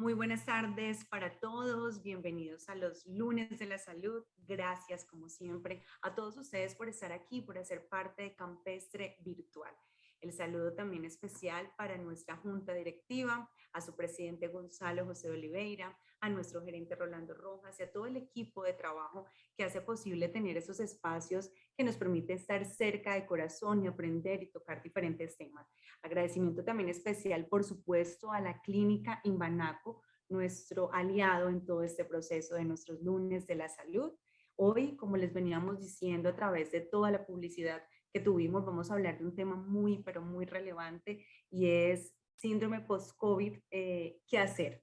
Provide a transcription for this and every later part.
Muy buenas tardes para todos, bienvenidos a los lunes de la salud. Gracias, como siempre, a todos ustedes por estar aquí, por hacer parte de Campestre Virtual. El saludo también especial para nuestra junta directiva, a su presidente Gonzalo José Oliveira, a nuestro gerente Rolando Rojas y a todo el equipo de trabajo que hace posible tener esos espacios que nos permite estar cerca de corazón y aprender y tocar diferentes temas. Agradecimiento también especial, por supuesto, a la Clínica Imbanaco, nuestro aliado en todo este proceso de nuestros lunes de la salud. Hoy, como les veníamos diciendo a través de toda la publicidad que tuvimos, vamos a hablar de un tema muy, pero muy relevante y es síndrome post-COVID, ¿qué hacer?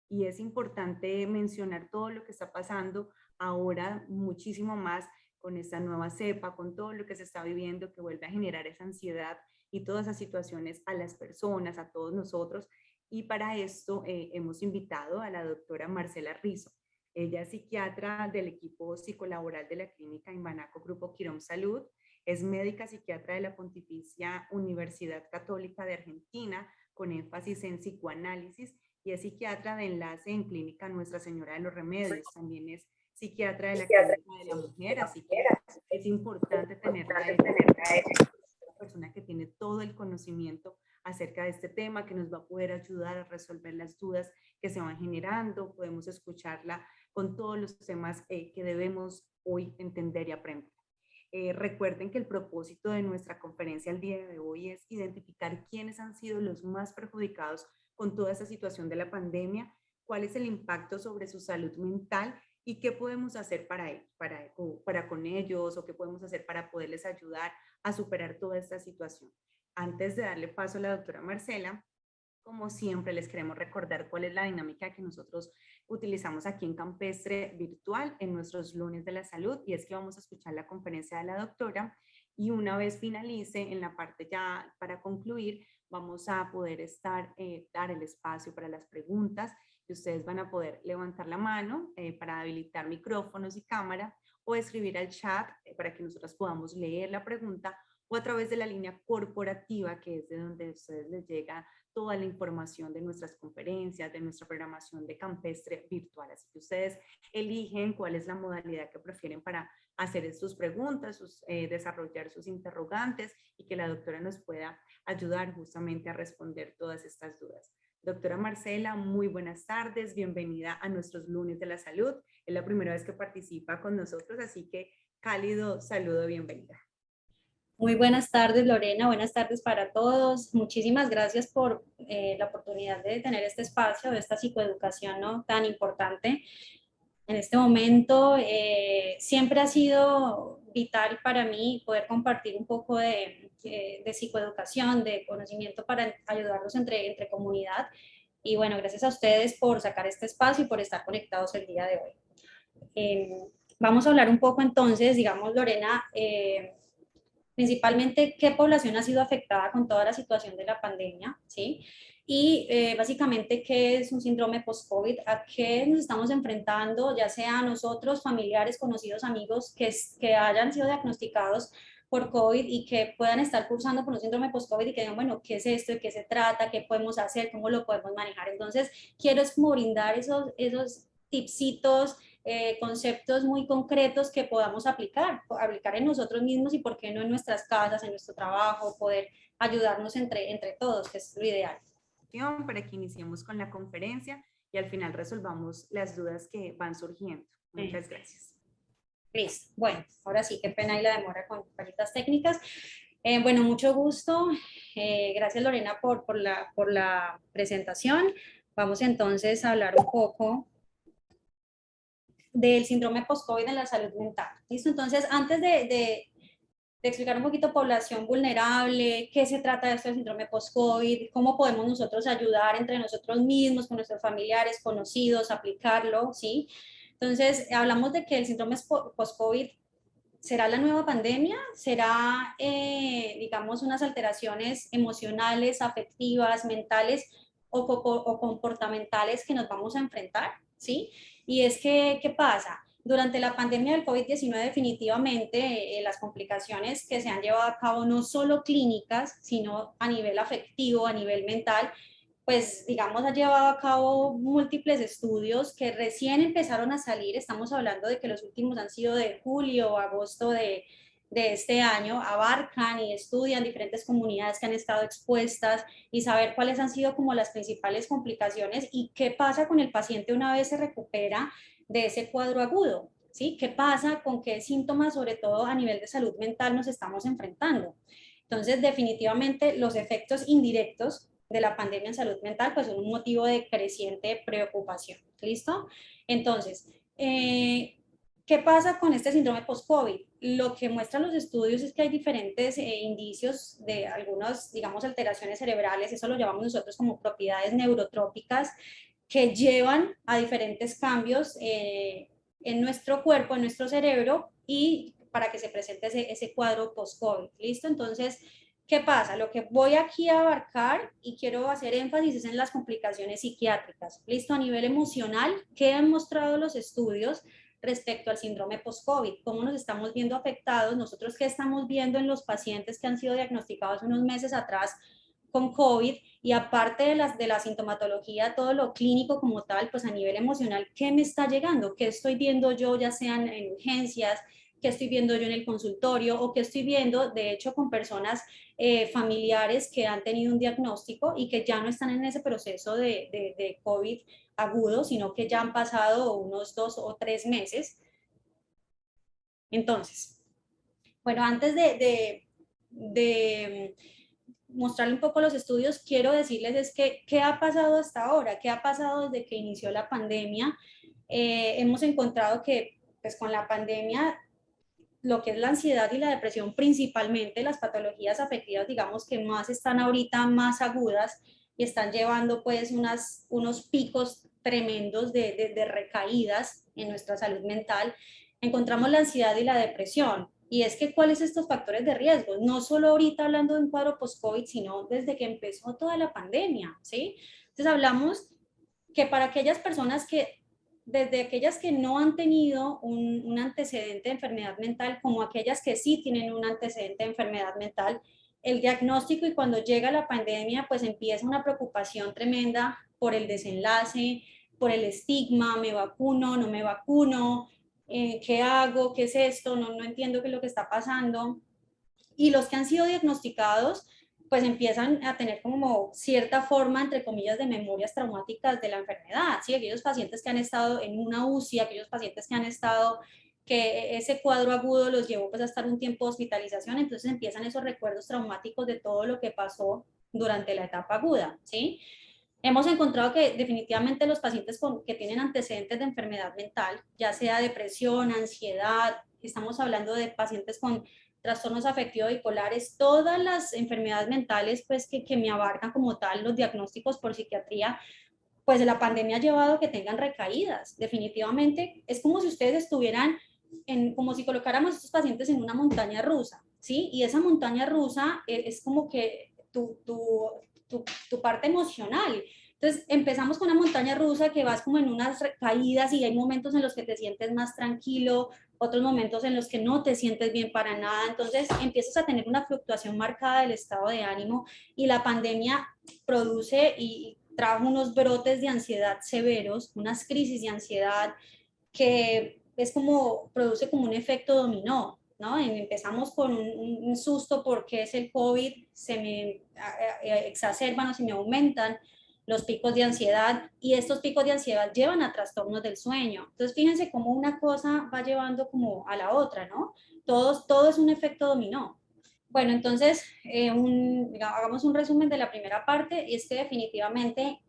Y es importante mencionar todo lo que está pasando ahora, muchísimo más con esta nueva cepa, con todo lo que se está viviendo, que vuelve a generar esa ansiedad y todas esas situaciones a las personas, a todos nosotros. Y para esto hemos invitado a la doctora Marcela Rizo. Ella es psiquiatra del equipo psicolaboral de la clínica Imbanaco Grupo Quirón Salud, es médica psiquiatra de la Pontificia Universidad Católica de Argentina, con énfasis en psicoanálisis, y es psiquiatra de enlace en Clínica Nuestra Señora de los Remedios. También es psiquiatra de la Clínica de la Mujer, así que es importante tenerla a ella, una persona que tiene todo el conocimiento acerca de este tema, que nos va a poder ayudar a resolver las dudas que se van generando. Podemos escucharla con todos los temas que debemos hoy entender y aprender. Recuerden que el propósito de nuestra conferencia el día de hoy es identificar quiénes han sido los más perjudicados con toda esta situación de la pandemia, cuál es el impacto sobre su salud mental y qué podemos hacer para con ellos, o qué podemos hacer para poderles ayudar a superar toda esta situación. Antes de darle paso a la doctora Marcela, como siempre, les queremos recordar cuál es la dinámica que nosotros utilizamos aquí en Campestre Virtual en nuestros lunes de la salud, y es que vamos a escuchar la conferencia de la doctora, y una vez finalice en la parte ya para concluir, vamos a poder dar el espacio para las preguntas, y ustedes van a poder levantar la mano para habilitar micrófonos y cámara, o escribir al chat para que nosotros podamos leer la pregunta, o a través de la línea corporativa, que es de donde a ustedes les llega toda la información de nuestras conferencias, de nuestra programación de Campestre Virtual. Así que ustedes eligen cuál es la modalidad que prefieren para hacer sus preguntas, desarrollar sus interrogantes, y que la doctora nos pueda ayudar justamente a responder todas estas dudas. Doctora Marcela, muy buenas tardes, bienvenida a nuestros lunes de la salud. Es la primera vez que participa con nosotros, así que cálido saludo, bienvenida. Muy buenas tardes, Lorena. Buenas tardes para todos. Muchísimas gracias por la oportunidad de tener este espacio, de esta psicoeducación, ¿no?, tan importante en este momento. Siempre ha sido vital para mí poder compartir un poco de psicoeducación, de conocimiento para ayudarlos entre comunidad. Y bueno, gracias a ustedes por sacar este espacio y por estar conectados el día de hoy. Vamos a hablar un poco entonces, digamos, Lorena, principalmente qué población ha sido afectada con toda la situación de la pandemia, ¿sí? Y básicamente qué es un síndrome post-COVID, a qué nos estamos enfrentando, ya sea nosotros, familiares, conocidos, amigos que hayan sido diagnosticados por COVID y que puedan estar cursando por un síndrome post-COVID y que digan, bueno, ¿qué es esto? ¿De qué se trata? ¿Qué podemos hacer? ¿Cómo lo podemos manejar? Entonces, quiero es como brindar esos tipsitos, conceptos muy concretos que podamos aplicar en nosotros mismos y por qué no en nuestras casas, en nuestro trabajo, poder ayudarnos entre todos, que es lo ideal. Para que iniciemos con la conferencia y al final resolvamos las dudas que van surgiendo. Muchas gracias. Listo. Bueno, ahora sí, qué pena y la demora con varitas técnicas. Bueno, mucho gusto. Gracias, Lorena, por la presentación. Vamos entonces a hablar un poco del síndrome post-COVID en la salud mental. ¿Listo? Entonces, antes de explicar un poquito población vulnerable, qué se trata de este síndrome post-COVID, cómo podemos nosotros ayudar entre nosotros mismos, con nuestros familiares, conocidos, aplicarlo, ¿sí? Entonces, hablamos de que el síndrome post-COVID será la nueva pandemia, será, digamos, unas alteraciones emocionales, afectivas, mentales o comportamentales que nos vamos a enfrentar, ¿sí? Y es que, ¿qué pasa? Durante la pandemia del COVID-19 definitivamente las complicaciones que se han llevado a cabo no solo clínicas, sino a nivel afectivo, a nivel mental, pues digamos, ha llevado a cabo múltiples estudios que recién empezaron a salir. Estamos hablando de que los últimos han sido de julio o agosto de este año, abarcan y estudian diferentes comunidades que han estado expuestas y saber cuáles han sido como las principales complicaciones y qué pasa con el paciente una vez se recupera de ese cuadro agudo, ¿sí? ¿Qué pasa con qué síntomas, sobre todo a nivel de salud mental, nos estamos enfrentando? Entonces, definitivamente los efectos indirectos de la pandemia en salud mental pues son un motivo de creciente preocupación. ¿Listo? Entonces, ¿qué pasa con este síndrome post-COVID? Lo que muestran los estudios es que hay diferentes indicios de algunas, digamos, alteraciones cerebrales, eso lo llamamos nosotros como propiedades neurotrópicas, que llevan a diferentes cambios en nuestro cuerpo, en nuestro cerebro, y para que se presente ese cuadro post-COVID. ¿Listo? Entonces, ¿qué pasa? Lo que voy aquí a abarcar y quiero hacer énfasis es en las complicaciones psiquiátricas. ¿Listo? A nivel emocional, ¿qué han mostrado los estudios respecto al síndrome post-COVID? ¿Cómo nos estamos viendo afectados? Nosotros, ¿qué estamos viendo en los pacientes que han sido diagnosticados unos meses atrás con COVID? Y aparte de la sintomatología, todo lo clínico como tal, pues a nivel emocional, ¿qué me está llegando? ¿Qué estoy viendo yo, ya sean en urgencias? ¿Qué estoy viendo yo en el consultorio? ¿O qué estoy viendo, de hecho, con personas familiares que han tenido un diagnóstico y que ya no están en ese proceso de COVID agudo, sino que ya han pasado unos 2 o 3 meses? Entonces, bueno, antes de mostrarle un poco los estudios, quiero decirles es que qué ha pasado hasta ahora, qué ha pasado desde que inició la pandemia. Hemos encontrado que pues con la pandemia lo que es la ansiedad y la depresión, principalmente las patologías afectivas, digamos que más están ahorita más agudas y están llevando pues unos picos tremendos de recaídas en nuestra salud mental. Encontramos la ansiedad y la depresión. Y es que, ¿cuáles son estos factores de riesgo? No solo ahorita hablando de un cuadro post-COVID, sino desde que empezó toda la pandemia, ¿sí? Entonces hablamos que para aquellas personas que desde aquellas que no han tenido un antecedente de enfermedad mental, como aquellas que sí tienen un antecedente de enfermedad mental, el diagnóstico y cuando llega la pandemia, pues empieza una preocupación tremenda por el desenlace, por el estigma, me vacuno, no me vacuno, ¿qué hago? ¿Qué es esto? No entiendo qué es lo que está pasando. Y los que han sido diagnosticados, pues empiezan a tener como cierta forma, entre comillas, de memorias traumáticas de la enfermedad, ¿sí? Aquellos pacientes que han estado en una UCI, aquellos pacientes que han estado, que ese cuadro agudo los llevó pues a estar un tiempo de hospitalización, entonces empiezan esos recuerdos traumáticos de todo lo que pasó durante la etapa aguda, ¿sí? Hemos encontrado que definitivamente los pacientes que tienen antecedentes de enfermedad mental, ya sea depresión, ansiedad, estamos hablando de pacientes con trastornos afectivos bipolares, todas las enfermedades mentales pues que me abarcan como tal los diagnósticos por psiquiatría, pues la pandemia ha llevado a que tengan recaídas. Definitivamente es como si ustedes estuvieran como si colocáramos a estos pacientes en una montaña rusa, ¿sí? Y esa montaña rusa es como que tu parte emocional. Entonces empezamos con una montaña rusa que vas como en unas caídas y hay momentos en los que te sientes más tranquilo, otros momentos en los que no te sientes bien para nada. Entonces empiezas a tener una fluctuación marcada del estado de ánimo y la pandemia produce y trajo unos brotes de ansiedad severos, unas crisis de ansiedad que es como, produce como un efecto dominó, ¿no? Empezamos con un susto porque es el COVID, se me exacerban o se me aumentan los picos de ansiedad y estos picos de ansiedad llevan a trastornos del sueño. Entonces, fíjense cómo una cosa va llevando como a la otra, ¿no? Todo es un efecto dominó. Bueno, entonces, hagamos un resumen de la primera parte y es que definitivamente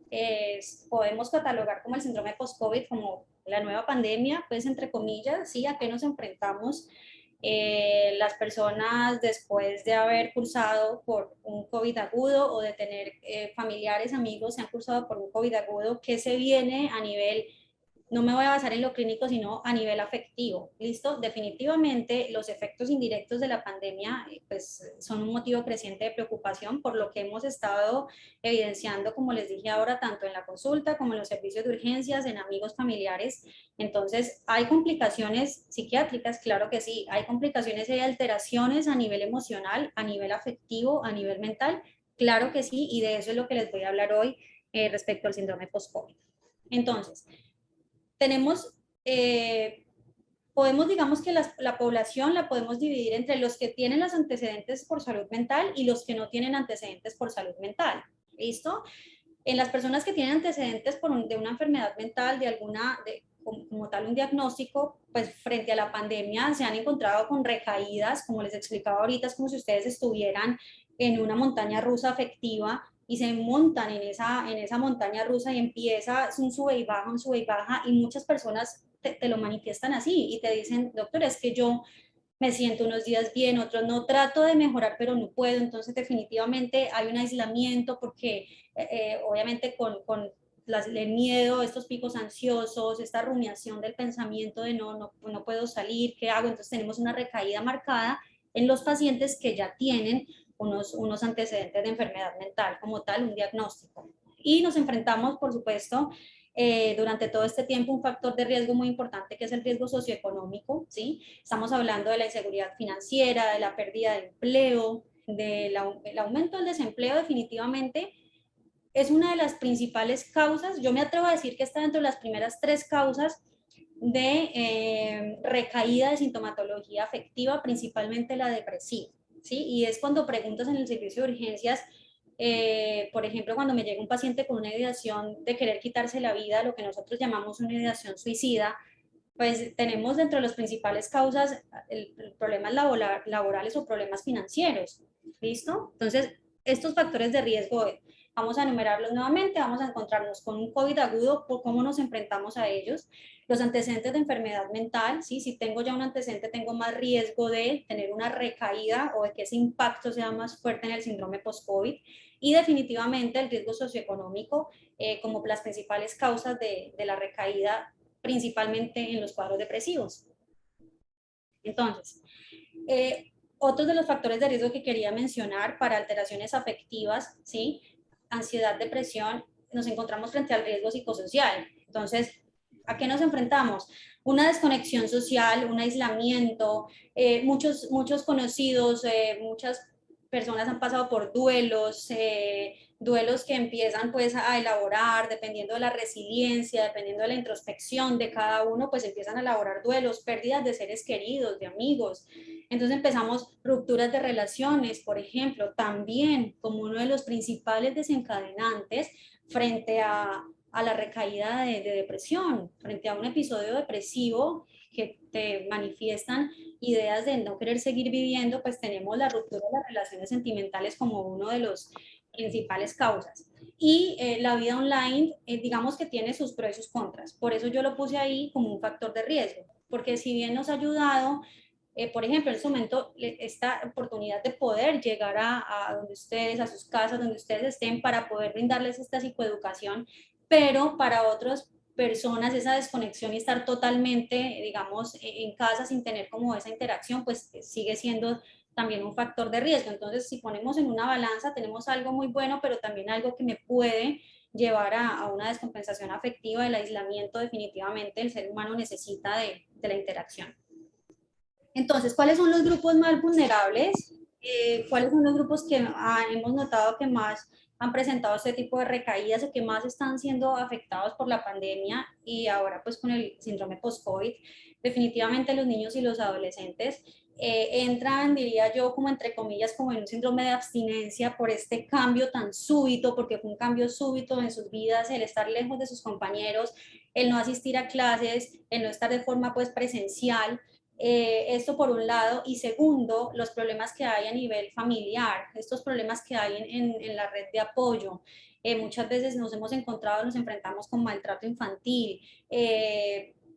podemos catalogar como el síndrome post-COVID como la nueva pandemia, pues entre comillas, ¿sí? ¿A qué nos enfrentamos las personas después de haber cursado por un COVID agudo o de tener familiares, amigos se han cursado por un COVID agudo? ¿Qué se viene a nivel, no me voy a basar en lo clínico, sino a nivel afectivo? ¿Listo? Definitivamente los efectos indirectos de la pandemia pues son un motivo creciente de preocupación por lo que hemos estado evidenciando, como les dije ahora, tanto en la consulta como en los servicios de urgencias, en amigos familiares. Entonces, ¿hay complicaciones psiquiátricas? Claro que sí. ¿Hay complicaciones y alteraciones a nivel emocional, a nivel afectivo, a nivel mental? Claro que sí, y de eso es lo que les voy a hablar hoy respecto al síndrome post-COVID. Entonces, tenemos, podemos, digamos que la población la podemos dividir entre los que tienen los antecedentes por salud mental y los que no tienen antecedentes por salud mental. ¿Listo? En las personas que tienen antecedentes de una enfermedad mental, como tal un diagnóstico, pues frente a la pandemia se han encontrado con recaídas, como les explicaba ahorita, es como si ustedes estuvieran en una montaña rusa afectiva y se montan en esa montaña rusa y empieza un sube y baja, y muchas personas te lo manifiestan así y te dicen, doctor, es que yo me siento unos días bien, otros no, trato de mejorar, pero no puedo. Entonces definitivamente hay un aislamiento porque obviamente con el miedo, estos picos ansiosos, esta rumiación del pensamiento de no puedo salir, ¿qué hago? Entonces tenemos una recaída marcada en los pacientes que ya tienen unos antecedentes de enfermedad mental, como tal, un diagnóstico. Y nos enfrentamos, por supuesto, durante todo este tiempo un factor de riesgo muy importante que es el riesgo socioeconómico, ¿sí? Estamos hablando de la inseguridad financiera, de la pérdida de empleo, del aumento del desempleo definitivamente es una de las principales causas, yo me atrevo a decir que está dentro de las primeras 3 causas de recaída de sintomatología afectiva, principalmente la depresiva, ¿sí? Y es cuando preguntas en el servicio de urgencias, por ejemplo, cuando me llega un paciente con una ideación de querer quitarse la vida, lo que nosotros llamamos una ideación suicida, pues tenemos dentro de las principales causas problemas laborales o problemas financieros, ¿listo? Entonces, estos factores de riesgo, vamos a enumerarlos nuevamente, vamos a encontrarnos con un COVID agudo, por cómo nos enfrentamos a ellos, los antecedentes de enfermedad mental, ¿sí? Si tengo ya un antecedente, tengo más riesgo de tener una recaída o de que ese impacto sea más fuerte en el síndrome post-COVID, y definitivamente el riesgo socioeconómico como las principales causas de la recaída principalmente en los cuadros depresivos. Entonces, otros de los factores de riesgo que quería mencionar para alteraciones afectivas, ¿sí? Ansiedad, depresión, nos encontramos frente al riesgo psicosocial. Entonces, ¿a qué nos enfrentamos? Una desconexión social, un aislamiento, muchos conocidos, muchas personas han pasado por duelos que empiezan pues a elaborar, dependiendo de la resiliencia, dependiendo de la introspección de cada uno, pues empiezan a elaborar duelos, pérdidas de seres queridos, de amigos. Entonces empezamos rupturas de relaciones, por ejemplo, también como uno de los principales desencadenantes frente a la recaída de depresión, frente a un episodio depresivo que te manifiestan ideas de no querer seguir viviendo, pues tenemos la ruptura de las relaciones sentimentales como uno de los principales causas. Y la vida online, digamos que tiene sus pros y sus contras. Por eso yo lo puse ahí como un factor de riesgo, porque si bien nos ha ayudado, por ejemplo, en este momento, esta oportunidad de poder llegar a donde ustedes, a sus casas, donde ustedes estén, para poder brindarles esta psicoeducación, pero para otras personas esa desconexión y estar totalmente, digamos, en casa sin tener como esa interacción, pues sigue siendo también un factor de riesgo. Entonces, si ponemos en una balanza, tenemos algo muy bueno, pero también algo que me puede llevar a una descompensación afectiva, el aislamiento. Definitivamente el ser humano necesita de la interacción. Entonces, ¿cuáles son los grupos más vulnerables? ¿Cuáles son los grupos que hemos notado que más han presentado este tipo de recaídas o que más están siendo afectados por la pandemia y ahora pues con el síndrome post-COVID? Definitivamente los niños y los adolescentes entran, diría yo, como entre comillas, como en un síndrome de abstinencia por este cambio tan súbito, porque fue un cambio súbito en sus vidas, el estar lejos de sus compañeros, el no asistir a clases, el no estar de forma pues presencial. Esto por un lado, y segundo, los problemas que hay a nivel familiar, estos problemas que hay en la red de apoyo. Muchas veces nos hemos encontrado, nos enfrentamos con maltrato infantil,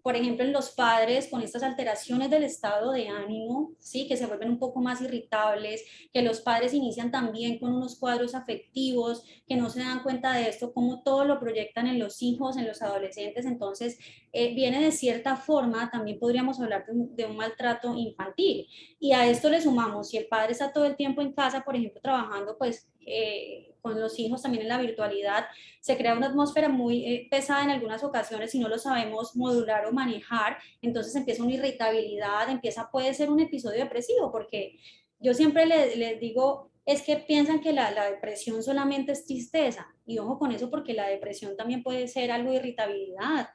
por ejemplo, en los padres con estas alteraciones del estado de ánimo, ¿sí? Que se vuelven un poco más irritables, que los padres inician también con unos cuadros afectivos, que no se dan cuenta de esto, cómo todo lo proyectan en los hijos, en los adolescentes. Entonces, viene de cierta forma, también podríamos hablar de un maltrato infantil. Y a esto le sumamos, si el padre está todo el tiempo en casa, por ejemplo, trabajando, pues con los hijos también en la virtualidad, se crea una atmósfera muy pesada en algunas ocasiones si no lo sabemos modular o manejar. Entonces empieza una irritabilidad, puede ser un episodio depresivo, porque yo siempre les digo, es que piensan que la depresión solamente es tristeza. Y ojo con eso porque la depresión también puede ser algo de irritabilidad,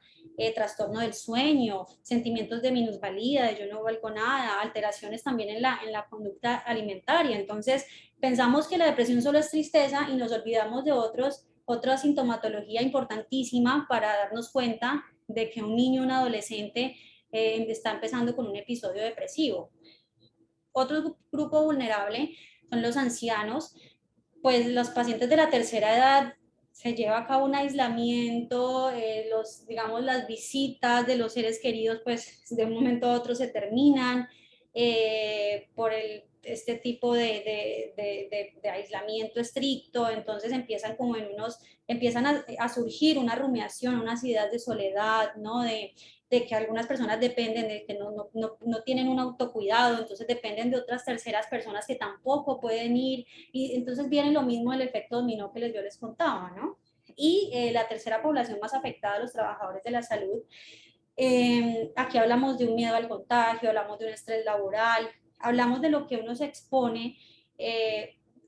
trastorno del sueño, sentimientos de minusvalía, de yo no valgo nada, alteraciones también en la conducta alimentaria. Entonces, pensamos que la depresión solo es tristeza y nos olvidamos de otra sintomatología importantísima para darnos cuenta de que un niño o un adolescente está empezando con un episodio depresivo. Otro grupo vulnerable son los ancianos, pues los pacientes de la tercera edad se lleva a cabo un aislamiento, digamos, las visitas de los seres queridos, pues de un momento a otro se terminan por este tipo de aislamiento estricto, entonces empiezan como empiezan a surgir una rumiación, unas ideas de soledad, ¿no? De que algunas personas dependen, de que no tienen un autocuidado, entonces dependen de otras terceras personas que tampoco pueden ir, y entonces viene lo mismo el efecto dominó que yo les contaba, ¿no? Y la tercera población más afectada, los trabajadores de la salud. Aquí hablamos de un miedo al contagio, hablamos de un estrés laboral, hablamos de lo que uno se expone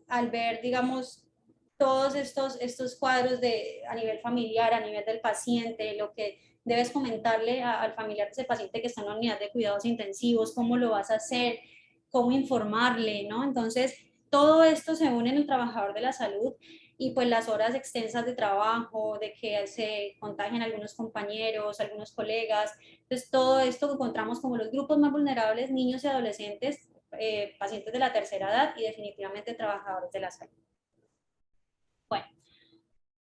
al ver, digamos, todos estos cuadros a nivel familiar, a nivel del paciente, lo que debes comentarle al familiar de ese paciente que está en la unidad de cuidados intensivos, cómo lo vas a hacer, cómo informarle, ¿no? Entonces, todo esto se une en el trabajador de la salud y pues las horas extensas de trabajo, de que se contagien algunos compañeros, algunos colegas. Entonces, todo esto que encontramos como los grupos más vulnerables, niños y adolescentes, pacientes de la tercera edad y definitivamente trabajadores de la salud. Bueno,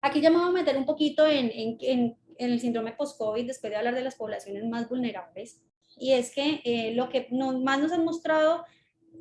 aquí ya me voy a meter un poquito en el síndrome post-COVID después de hablar de las poblaciones más vulnerables. Y es que lo que más nos han mostrado,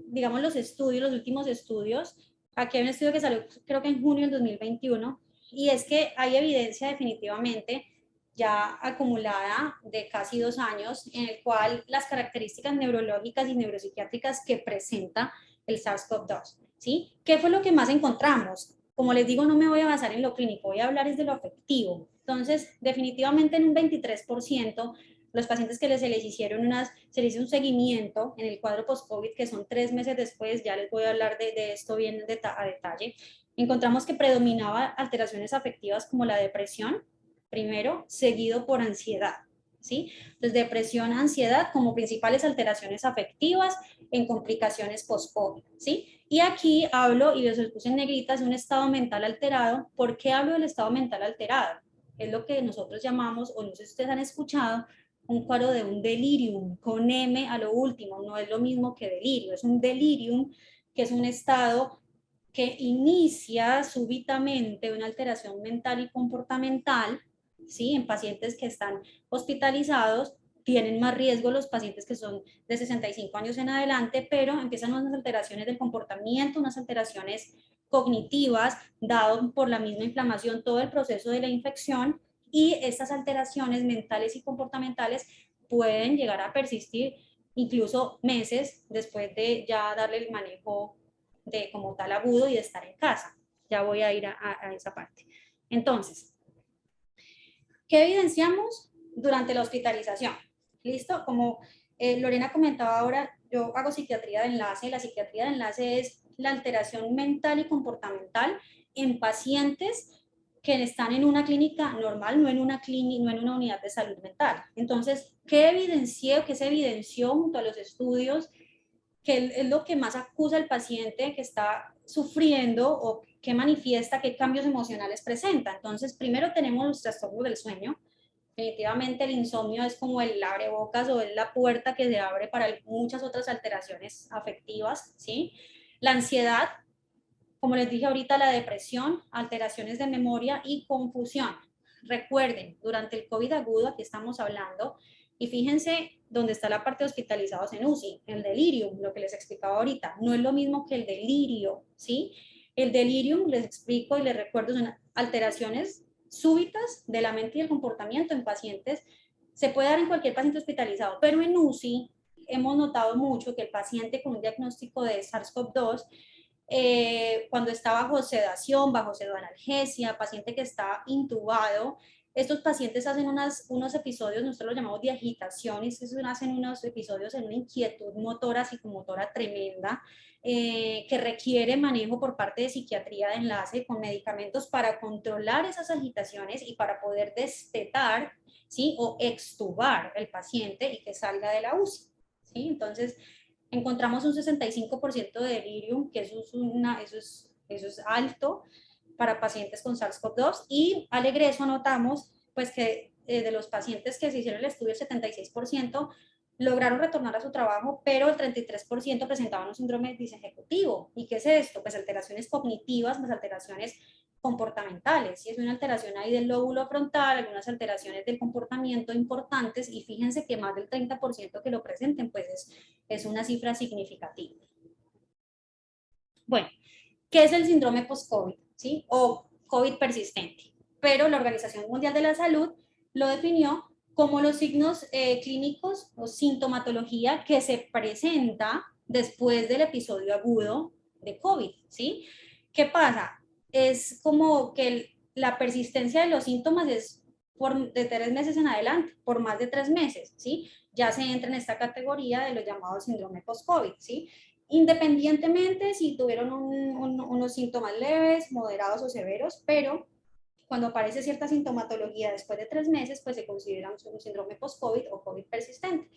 digamos, los estudios, los últimos estudios, aquí hay un estudio que salió creo que en junio del 2021, y es que hay evidencia definitivamente ya acumulada de casi 2 años en el cual las características neurológicas y neuropsiquiátricas que presenta el SARS-CoV-2, ¿sí? ¿Qué fue lo que más encontramos? Como les digo, no me voy a basar en lo clínico, voy a hablar es de lo afectivo. Entonces, definitivamente en un 23%, los pacientes que se les se les hizo un seguimiento en el cuadro post-COVID, que son 3 meses después, ya les voy a hablar de esto bien a detalle, encontramos que predominaba alteraciones afectivas como la depresión, primero, seguido por ansiedad, ¿sí? Entonces, depresión, ansiedad como principales alteraciones afectivas en complicaciones post-COVID, ¿sí? Y aquí hablo, y les puse en negritas, de un estado mental alterado. ¿Por qué hablo del estado mental alterado? Es lo que nosotros llamamos, o no sé si ustedes han escuchado, un cuadro de un delirium, con M a lo último, no es lo mismo que delirio, es un delirium, que es un estado que inicia súbitamente una alteración mental y comportamental, ¿sí? En pacientes que están hospitalizados, tienen más riesgo los pacientes que son de 65 años en adelante, pero empiezan unas alteraciones del comportamiento, unas alteraciones cognitivas, dado por la misma inflamación, todo el proceso de la infección, y estas alteraciones mentales y comportamentales pueden llegar a persistir incluso meses después de ya darle el manejo de como tal agudo y de estar en casa. Ya voy a ir a esa parte. Entonces, ¿qué evidenciamos durante la hospitalización? ¿Listo? Como Lorena comentaba ahora, yo hago psiquiatría de enlace y la psiquiatría de enlace es la alteración mental y comportamental en pacientes que están en una clínica normal, no en una clínica, no en una unidad de salud mental. Entonces, ¿qué evidencié o qué se evidenció junto a los estudios que es lo que más acusa al paciente que está sufriendo o que manifiesta, qué cambios emocionales presenta? Entonces, primero tenemos los trastornos del sueño. Definitivamente el insomnio es como el abrebocas o es la puerta que se abre para muchas otras alteraciones afectivas, ¿sí? La ansiedad, como les dije ahorita, la depresión, alteraciones de memoria y confusión. Recuerden, durante el COVID agudo, aquí estamos hablando, y fíjense dónde está la parte de hospitalizados en UCI, el delirium, lo que les explicaba ahorita, no es lo mismo que el delirio, ¿sí? El delirium, les explico y les recuerdo, son alteraciones súbitas de la mente y el comportamiento en pacientes, se puede dar en cualquier paciente hospitalizado, pero en UCI hemos notado mucho que el paciente con un diagnóstico de SARS-CoV-2 cuando está bajo sedación, bajo pseudoanalgesia, paciente que está intubado, estos pacientes hacen unos episodios, nosotros los llamamos de agitación, y hacen unos episodios en una inquietud motora, psicomotora tremenda, que requiere manejo por parte de psiquiatría de enlace con medicamentos para controlar esas agitaciones y para poder destetar, ¿sí? O extubar el paciente y que salga de la UCI, ¿sí? Entonces, encontramos un 65% de delirium, que eso es alto para pacientes con SARS-CoV-2, y al egreso notamos pues que de los pacientes que se hicieron el estudio, el 76% lograron retornar a su trabajo, pero el 33% presentaban un síndrome disejecutivo. ¿Y qué es esto? Pues alteraciones cognitivas, más alteraciones comportamentales. Si es una alteración ahí del lóbulo frontal, algunas alteraciones del comportamiento importantes, y fíjense que más del 30% que lo presenten, pues es una cifra significativa. Bueno, ¿qué es el síndrome post-COVID? ¿Sí? O COVID persistente. Pero la Organización Mundial de la Salud lo definió como los signos clínicos o sintomatología que se presenta después del episodio agudo de COVID, ¿sí? ¿Qué pasa? Es como que la persistencia de los síntomas es de 3 meses en adelante, por más de 3 meses, ¿sí? Ya se entra en esta categoría de los llamados síndrome post-COVID, ¿sí? Independientemente si tuvieron unos síntomas leves, moderados o severos, pero cuando aparece cierta sintomatología después de 3 meses, pues se considera un síndrome post-COVID o COVID persistente.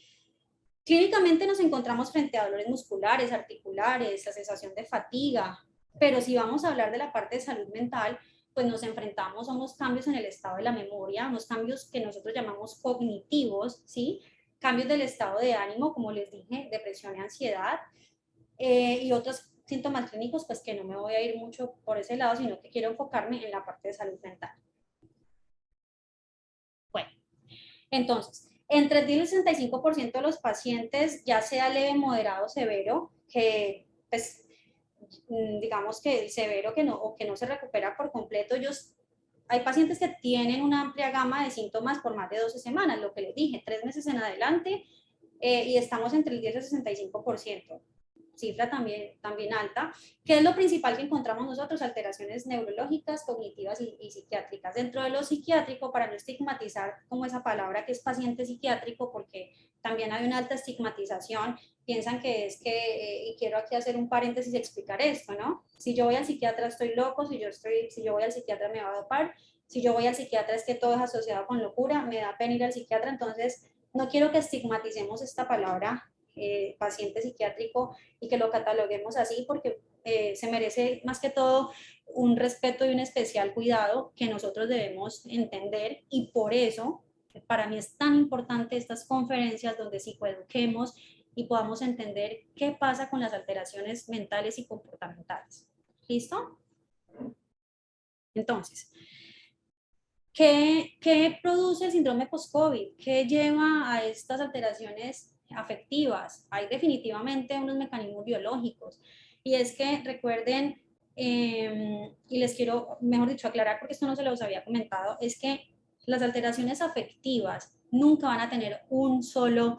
Clínicamente nos encontramos frente a dolores musculares, articulares, la sensación de fatiga, pero si vamos a hablar de la parte de salud mental, pues nos enfrentamos a unos cambios en el estado de la memoria, unos cambios que nosotros llamamos cognitivos, ¿sí? Cambios del estado de ánimo, como les dije, depresión y ansiedad, y otros síntomas clínicos, pues que no me voy a ir mucho por ese lado, sino que quiero enfocarme en la parte de salud mental. Bueno, entonces, entre el 10 y el 65% de los pacientes, ya sea leve, moderado o severo, que pues digamos que el severo que no, o que no se recupera por completo, hay pacientes que tienen una amplia gama de síntomas por más de 12 semanas, lo que les dije, 3 meses en adelante, y estamos entre el 10 y el 65%, cifra también alta. ¿Qué es lo principal que encontramos nosotros? Alteraciones neurológicas, cognitivas y psiquiátricas. Dentro de lo psiquiátrico, para no estigmatizar como esa palabra que es paciente psiquiátrico, porque también hay una alta estigmatización, piensan que es que, y quiero aquí hacer un paréntesis y explicar esto, ¿no? Si yo voy al psiquiatra estoy loco, si yo voy al psiquiatra me va a dopar, si yo voy al psiquiatra es que todo es asociado con locura, me da pena ir al psiquiatra, entonces no quiero que estigmaticemos esta palabra, paciente psiquiátrico, y que lo cataloguemos así, porque se merece más que todo un respeto y un especial cuidado que nosotros debemos entender, y por eso para mí es tan importante estas conferencias donde psicoeduquemos y podamos entender qué pasa con las alteraciones mentales y comportamentales. ¿Listo? Entonces, ¿qué produce el síndrome post-COVID? ¿Qué lleva a estas alteraciones afectivas? Hay definitivamente unos mecanismos biológicos. Y es que recuerden, y les quiero, mejor dicho, aclarar porque esto no se los había comentado, es que las alteraciones afectivas nunca van a tener un solo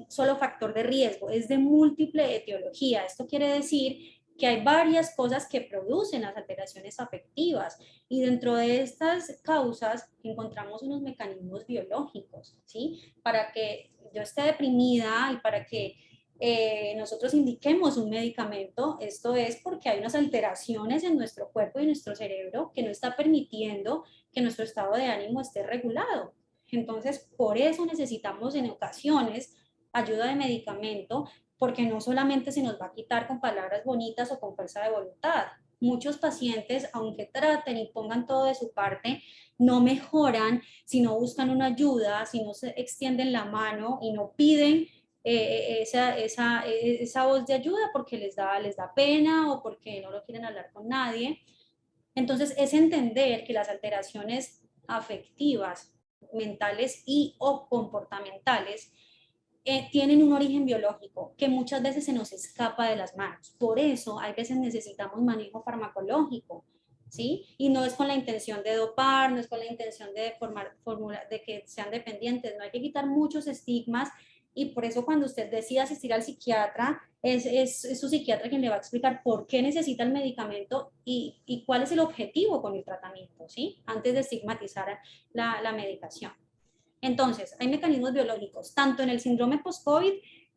solo factor de riesgo, es de múltiple etiología. Esto quiere decir que hay varias cosas que producen las alteraciones afectivas, y dentro de estas causas encontramos unos mecanismos biológicos, ¿sí? Para que yo esté deprimida y para que nosotros indiquemos un medicamento, esto es porque hay unas alteraciones en nuestro cuerpo y en nuestro cerebro que no está permitiendo que nuestro estado de ánimo esté regulado. Entonces, por eso necesitamos en ocasiones ayuda de medicamento, porque no solamente se nos va a quitar con palabras bonitas o con fuerza de voluntad. Muchos pacientes, aunque traten y pongan todo de su parte, no mejoran si no buscan una ayuda, si no se extienden la mano y no piden esa voz de ayuda porque les da pena o porque no lo quieren hablar con nadie. Entonces, es entender que las alteraciones afectivas, mentales y o comportamentales tienen un origen biológico que muchas veces se nos escapa de las manos. Por eso, hay veces necesitamos manejo farmacológico, ¿sí? Y no es con la intención de dopar, no es con la intención de de que sean dependientes, no hay que quitar muchos estigmas, y por eso cuando usted decida asistir al psiquiatra, es su psiquiatra quien le va a explicar por qué necesita el medicamento y cuál es el objetivo con el tratamiento, ¿sí? Antes de estigmatizar la medicación. Entonces, hay mecanismos biológicos, tanto en el síndrome post-COVID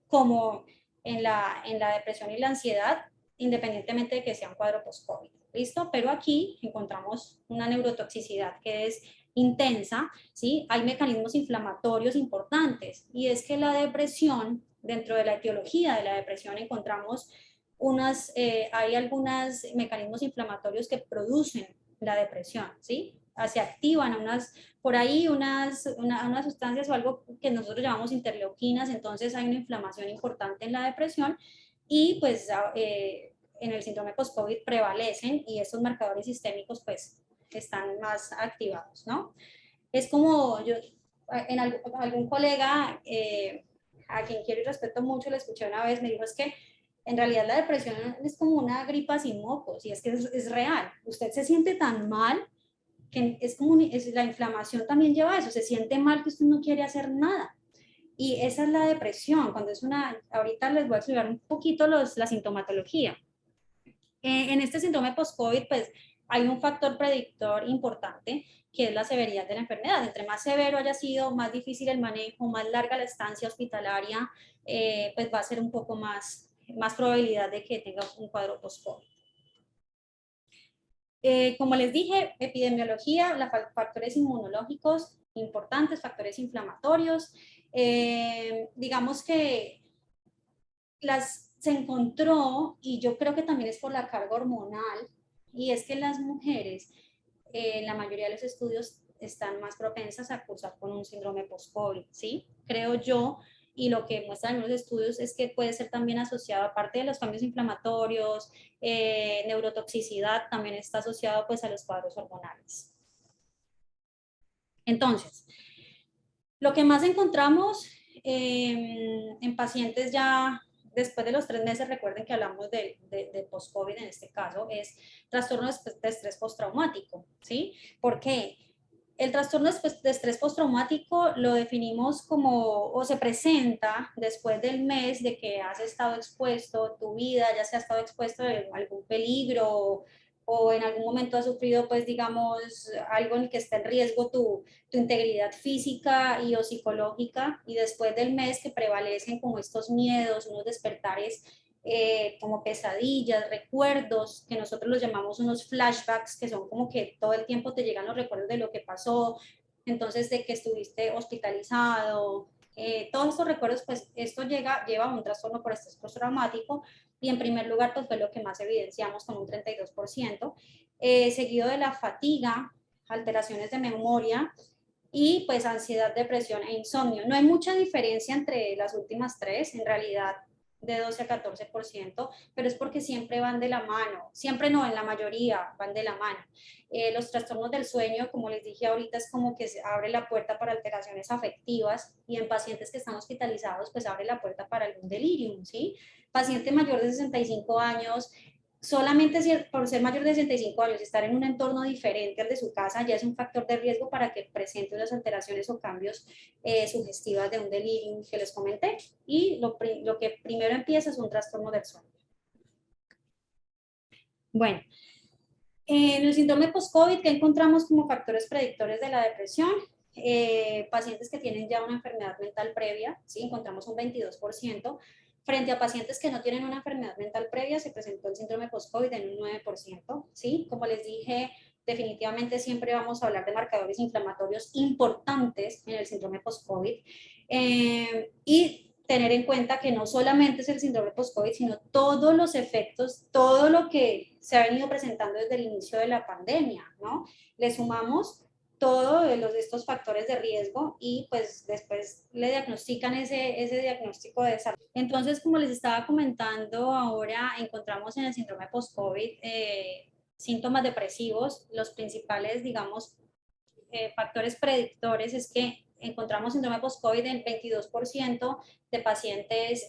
como en la depresión y la ansiedad, independientemente de que sea un cuadro post-COVID. ¿Listo? Pero aquí encontramos una neurotoxicidad que es intensa, ¿sí? Hay mecanismos inflamatorios importantes y es que la depresión, dentro de la etiología de la depresión encontramos hay algunos mecanismos inflamatorios que producen la depresión, ¿sí? Se activan por ahí unas sustancias o algo que nosotros llamamos interleuquinas, entonces hay una inflamación importante en la depresión y pues en el síndrome post-COVID prevalecen y estos marcadores sistémicos pues están más activados, ¿no? Es como algún colega a quien quiero y respeto mucho, le escuché una vez, me dijo, es que en realidad la depresión es como una gripa sin mocos y es que es real. Usted se siente tan mal que la inflamación también lleva a eso, se siente mal que usted no quiere hacer nada. Y esa es la depresión, ahorita les voy a explicar un poquito la sintomatología. En este síndrome post-COVID, pues hay un factor predictor importante que es la severidad de la enfermedad. Entre más severo haya sido, más difícil el manejo, más larga la estancia hospitalaria, pues va a ser un poco más probabilidad de que tenga un cuadro post-COVID. Como les dije, epidemiología, factores inmunológicos importantes, factores inflamatorios. Digamos que se encontró, y yo creo que también es por la carga hormonal, y es que las mujeres, la mayoría de los estudios están más propensas a cursar con un síndrome post-COVID, ¿sí? Creo yo, y lo que muestran los estudios es que puede ser también asociado, aparte de los cambios inflamatorios, neurotoxicidad, también está asociado pues a los cuadros hormonales. Entonces, lo que más encontramos en pacientes ya después de los 3 meses, recuerden que hablamos de post-COVID en este caso, es trastorno de estrés postraumático, ¿sí? ¿Por qué? El trastorno de estrés postraumático lo definimos como, o se presenta después del mes de que has estado expuesto, tu vida ya se ha estado expuesto a algún peligro o en algún momento has sufrido, pues digamos, algo en el que está en riesgo tu integridad física y o psicológica, y después del mes que prevalecen como estos miedos, unos despertares como pesadillas, recuerdos, que nosotros los llamamos unos flashbacks, que son como que todo el tiempo te llegan los recuerdos de lo que pasó, entonces de que estuviste hospitalizado, todos estos recuerdos, pues esto lleva a un trastorno por estrés postraumático, y en primer lugar, pues fue lo que más evidenciamos con un 32%, seguido de la fatiga, alteraciones de memoria, y pues ansiedad, depresión e insomnio. No hay mucha diferencia entre las últimas tres, en realidad de 12 a 14%, pero es porque siempre van de la mano, siempre no, en la mayoría van de la mano. Los trastornos del sueño, como les dije ahorita, es como que se abre la puerta para alteraciones afectivas, y en pacientes que están hospitalizados, pues abre la puerta para algún delirium, ¿sí? Paciente mayor de 65 años, solamente por ser mayor de 65 años y estar en un entorno diferente al de su casa ya es un factor de riesgo para que presente unas alteraciones o cambios sugestivas de un delirium que les comenté. Y lo que primero empieza es un trastorno del sueño. Bueno, en el síndrome post-COVID, ¿qué encontramos como factores predictores de la depresión? Pacientes que tienen ya una enfermedad mental previa, ¿sí? Encontramos un 22%. Frente a pacientes que no tienen una enfermedad mental previa, se presentó el síndrome post-COVID en un 9%, ¿sí? Como les dije, definitivamente siempre vamos a hablar de marcadores inflamatorios importantes en el síndrome post-COVID. Y tener en cuenta que no solamente es el síndrome post-COVID, sino todos los efectos, todo lo que se ha venido presentando desde el inicio de la pandemia, ¿no? Le sumamos todos estos factores de riesgo y pues después le diagnostican ese diagnóstico de desarrollo. Entonces, como les estaba comentando, ahora encontramos en el síndrome post-COVID síntomas depresivos. Los principales, digamos, factores predictores es que encontramos síndrome post-COVID en 22% de pacientes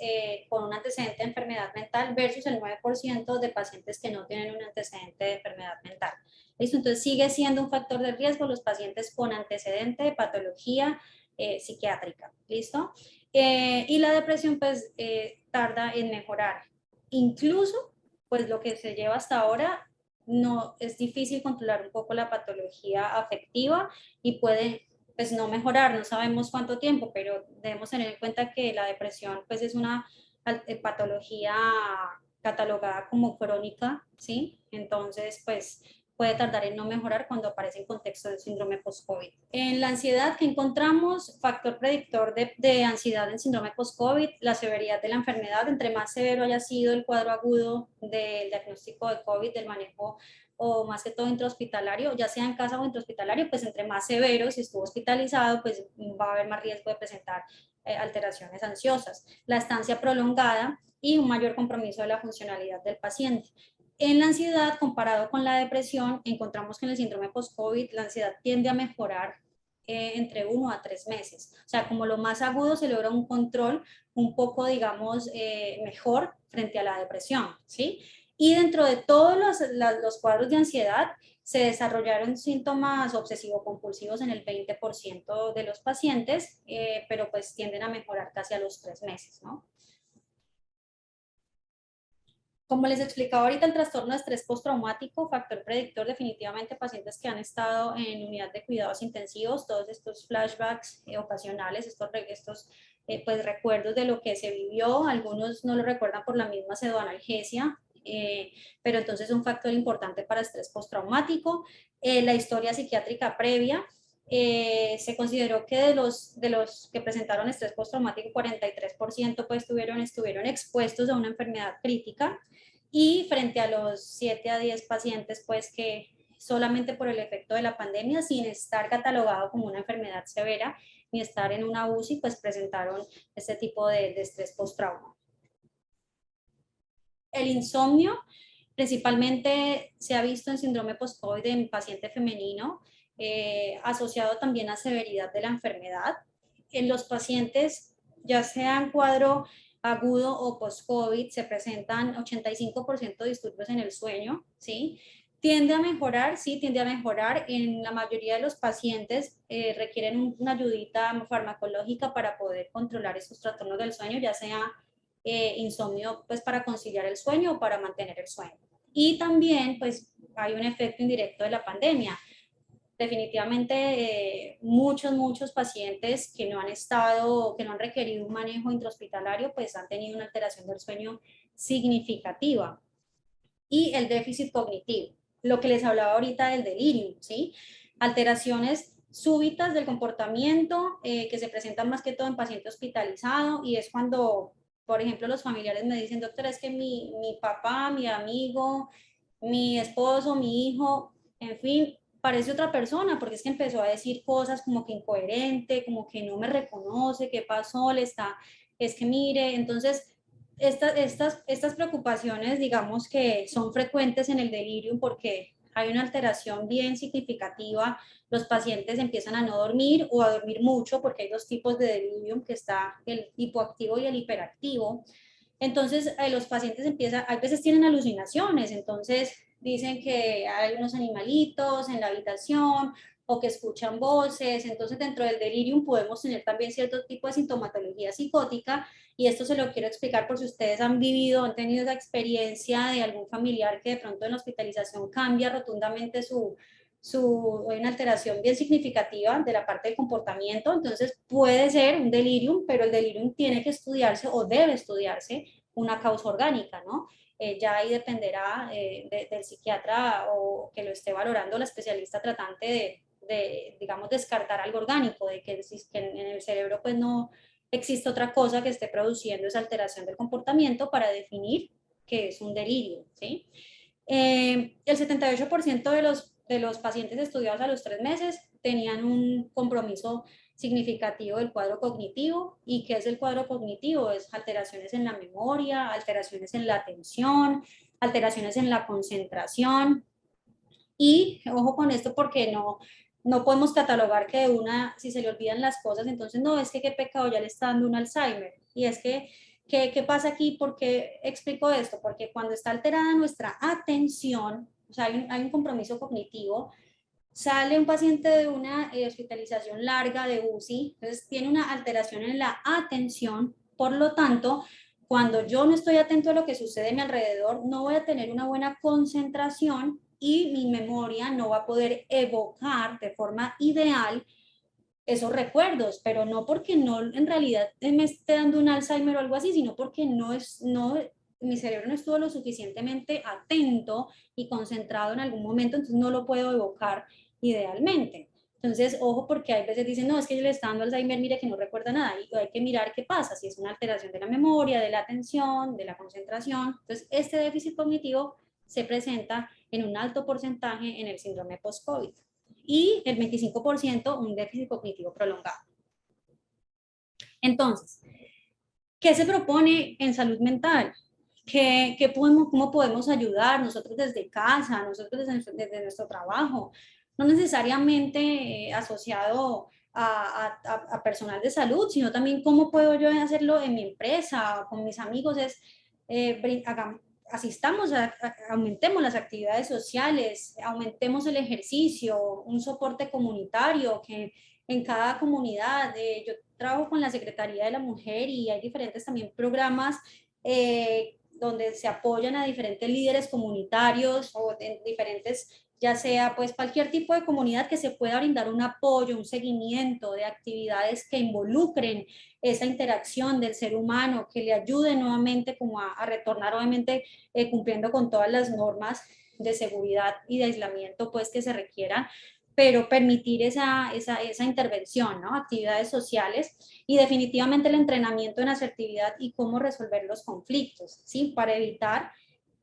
con un antecedente de enfermedad mental versus el 9% de pacientes que no tienen un antecedente de enfermedad mental. ¿Listo? Entonces sigue siendo un factor de riesgo los pacientes con antecedente de patología psiquiátrica. ¿Listo? Y la depresión pues tarda en mejorar. Incluso pues lo que se lleva hasta ahora no es difícil controlar un poco la patología afectiva y puede no mejorar, no sabemos cuánto tiempo, pero debemos tener en cuenta que la depresión pues es una patología catalogada como crónica, ¿sí? Entonces, pues puede tardar en no mejorar cuando aparece en contexto del síndrome post-COVID. En la ansiedad que encontramos, factor predictor de ansiedad en síndrome post-COVID, la severidad de la enfermedad, entre más severo haya sido el cuadro agudo del diagnóstico de COVID, del manejo o más que todo intrahospitalario, ya sea en casa o intrahospitalario, pues entre más severo, si estuvo hospitalizado, pues va a haber más riesgo de presentar alteraciones ansiosas. La estancia prolongada y un mayor compromiso de la funcionalidad del paciente. En la ansiedad, comparado con la depresión, encontramos que en el síndrome post-COVID la ansiedad tiende a mejorar entre 1 a 3 meses. O sea, como lo más agudo se logra un control un poco, digamos, mejor frente a la depresión, ¿sí? Y dentro de todos los cuadros de ansiedad se desarrollaron síntomas obsesivo-compulsivos en el 20% de los pacientes, pero pues tienden a mejorar casi a los 3 meses, ¿no? Como les explicaba ahorita, el trastorno de estrés postraumático, factor predictor, definitivamente pacientes que han estado en unidad de cuidados intensivos, todos estos flashbacks ocasionales, estos pues, recuerdos de lo que se vivió, algunos no lo recuerdan por la misma pseudoanalgesia, pero entonces es un factor importante para estrés postraumático. La historia psiquiátrica previa, se consideró que de los que presentaron estrés postraumático, 43% pues estuvieron expuestos a una enfermedad crítica, y frente a los 7 a 10 pacientes pues que solamente por el efecto de la pandemia, sin estar catalogado como una enfermedad severa ni estar en una UCI, pues presentaron este tipo de estrés postrauma. El insomnio principalmente se ha visto en síndrome post-COVID en paciente femenino, asociado también a severidad de la enfermedad. En los pacientes, ya sea en cuadro agudo o post-COVID, se presentan 85% de disturbios en el sueño, ¿sí? Tiende a mejorar, sí, tiende a mejorar. En la mayoría de los pacientes requieren una ayudita farmacológica para poder controlar esos trastornos del sueño, ya sea insomnio pues para conciliar el sueño o para mantener el sueño. Y también pues hay un efecto indirecto de la pandemia. Definitivamente muchos pacientes que no han estado, que no han requerido un manejo intrahospitalario, pues han tenido una alteración del sueño significativa. Y el déficit cognitivo, lo que les hablaba ahorita del delirio, ¿sí? Alteraciones súbitas del comportamiento que se presentan más que todo en paciente hospitalizado, y es cuando, por ejemplo, los familiares me dicen, doctora, es que mi papá, mi amigo, mi esposo, mi hijo, en fin, parece otra persona, porque es que empezó a decir cosas como que incoherente, como que no me reconoce, qué pasó, le está, es que mire, entonces estas preocupaciones, digamos que son frecuentes en el delirium porque hay una alteración bien significativa. Los pacientes empiezan a no dormir o a dormir mucho, porque hay dos tipos de delirium, que está el hipoactivo y el hiperactivo. Entonces, los pacientes empiezan, a veces tienen alucinaciones, entonces dicen que hay unos animalitos en la habitación o que escuchan voces. Entonces, dentro del delirium podemos tener también cierto tipo de sintomatología psicótica, y esto se lo quiero explicar por si ustedes han vivido, han tenido esa experiencia de algún familiar que de pronto en la hospitalización cambia rotundamente una alteración bien significativa de la parte del comportamiento. Entonces puede ser un delirium, pero el delirium tiene que estudiarse o debe estudiarse una causa orgánica, ¿no? Ya ahí dependerá del psiquiatra o que lo esté valorando la especialista tratante digamos, descartar algo orgánico, de que en el cerebro pues no existe otra cosa que esté produciendo esa alteración del comportamiento para definir que es un delirio, ¿sí? El 78% de los pacientes estudiados a los 3 meses tenían un compromiso significativo del cuadro cognitivo. ¿Y qué es el cuadro cognitivo? Es alteraciones en la memoria, alteraciones en la atención, alteraciones en la concentración. Y ojo con esto, porque no podemos catalogar que si se le olvidan las cosas, entonces no, es que qué pecado, ya le está dando un Alzheimer. Y es que, ¿qué pasa aquí? ¿Por qué explico esto? Porque cuando está alterada nuestra atención, o sea, hay un compromiso cognitivo, sale un paciente de una hospitalización larga de UCI, entonces tiene una alteración en la atención, por lo tanto, cuando yo no estoy atento a lo que sucede a mi alrededor, no voy a tener una buena concentración y mi memoria no va a poder evocar de forma ideal esos recuerdos, pero no porque no en realidad me esté dando un Alzheimer o algo así, sino porque mi cerebro no estuvo lo suficientemente atento y concentrado en algún momento, entonces no lo puedo evocar idealmente. Entonces, ojo, porque hay veces dicen, no, es que yo le está dando Alzheimer, mire que no recuerda nada, y hay que mirar qué pasa, si es una alteración de la memoria, de la atención, de la concentración. Entonces, este déficit cognitivo se presenta en un alto porcentaje en el síndrome post-COVID y el 25% un déficit cognitivo prolongado. Entonces, ¿qué se propone en salud mental? ¿Cómo podemos ayudar nosotros desde casa, nosotros desde nuestro trabajo? No necesariamente asociado a personal de salud, sino también cómo puedo yo hacerlo en mi empresa, con mis amigos, es asistamos, aumentemos las actividades sociales, aumentemos el ejercicio, un soporte comunitario, que en cada comunidad, yo trabajo con la Secretaría de la Mujer y hay diferentes también programas donde se apoyan a diferentes líderes comunitarios o en diferentes, ya sea pues cualquier tipo de comunidad que se pueda brindar un apoyo, un seguimiento de actividades que involucren esa interacción del ser humano, que le ayude nuevamente como a retornar obviamente cumpliendo con todas las normas de seguridad y de aislamiento pues que se requieran, pero permitir esa intervención, ¿no? Actividades sociales y definitivamente el entrenamiento en asertividad y cómo resolver los conflictos, ¿sí? Para evitar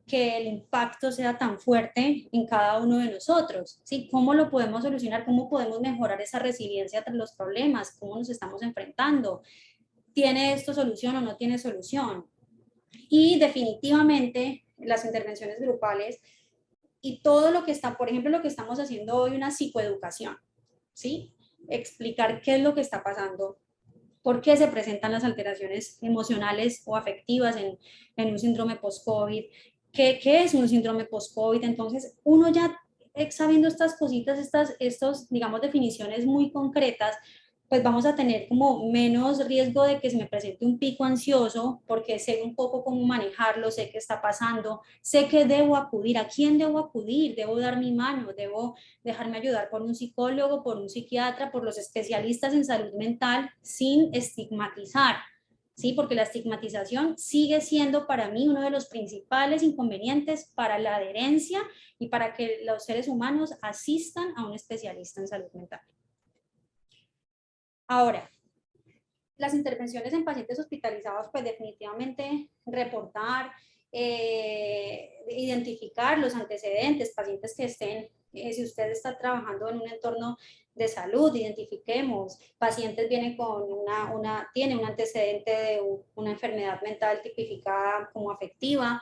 que el impacto sea tan fuerte en cada uno de nosotros, ¿sí? ¿Cómo lo podemos solucionar? ¿Cómo podemos mejorar esa resiliencia tras los problemas? ¿Cómo nos estamos enfrentando? ¿Tiene esto solución o no tiene solución? Y definitivamente las intervenciones grupales y todo lo que está, por ejemplo, lo que estamos haciendo hoy, una psicoeducación, ¿sí? Explicar qué es lo que está pasando, por qué se presentan las alteraciones emocionales o afectivas en un síndrome post-COVID, qué es un síndrome post-COVID. Entonces, uno ya sabiendo estas cositas, digamos, definiciones muy concretas, pues vamos a tener como menos riesgo de que se me presente un pico ansioso, porque sé un poco cómo manejarlo, sé qué está pasando, sé que debo acudir, a quién debo acudir, debo dar mi mano, debo dejarme ayudar por un psicólogo, por un psiquiatra, por los especialistas en salud mental, sin estigmatizar, ¿sí? Porque la estigmatización sigue siendo para mí uno de los principales inconvenientes para la adherencia y para que los seres humanos asistan a un especialista en salud mental. Ahora, las intervenciones en pacientes hospitalizados, pues definitivamente reportar, identificar los antecedentes, pacientes que estén, si usted está trabajando en un entorno de salud, identifiquemos, pacientes vienen con tiene un antecedente de una enfermedad mental tipificada como afectiva,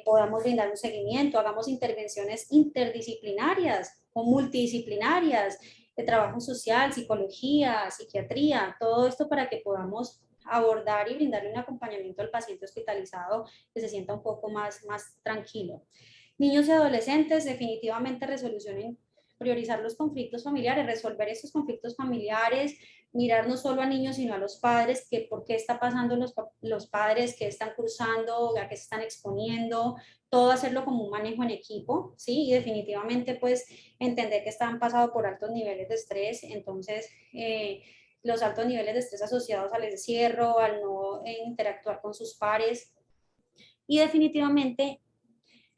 podamos brindar un seguimiento, hagamos intervenciones interdisciplinarias o multidisciplinarias, de trabajo social, psicología, psiquiatría, todo esto para que podamos abordar y brindarle un acompañamiento al paciente hospitalizado que se sienta un poco más tranquilo. Niños y adolescentes, definitivamente resolucionen, priorizar los conflictos familiares, resolver estos conflictos familiares, mirar no solo a niños, sino a los padres, que por qué está pasando los padres, qué están cursando, a qué se están exponiendo, todo hacerlo como un manejo en equipo, ¿sí? Y definitivamente, pues, entender que están pasados por altos niveles de estrés, entonces, los altos niveles de estrés asociados al encierro, al no interactuar con sus pares, y definitivamente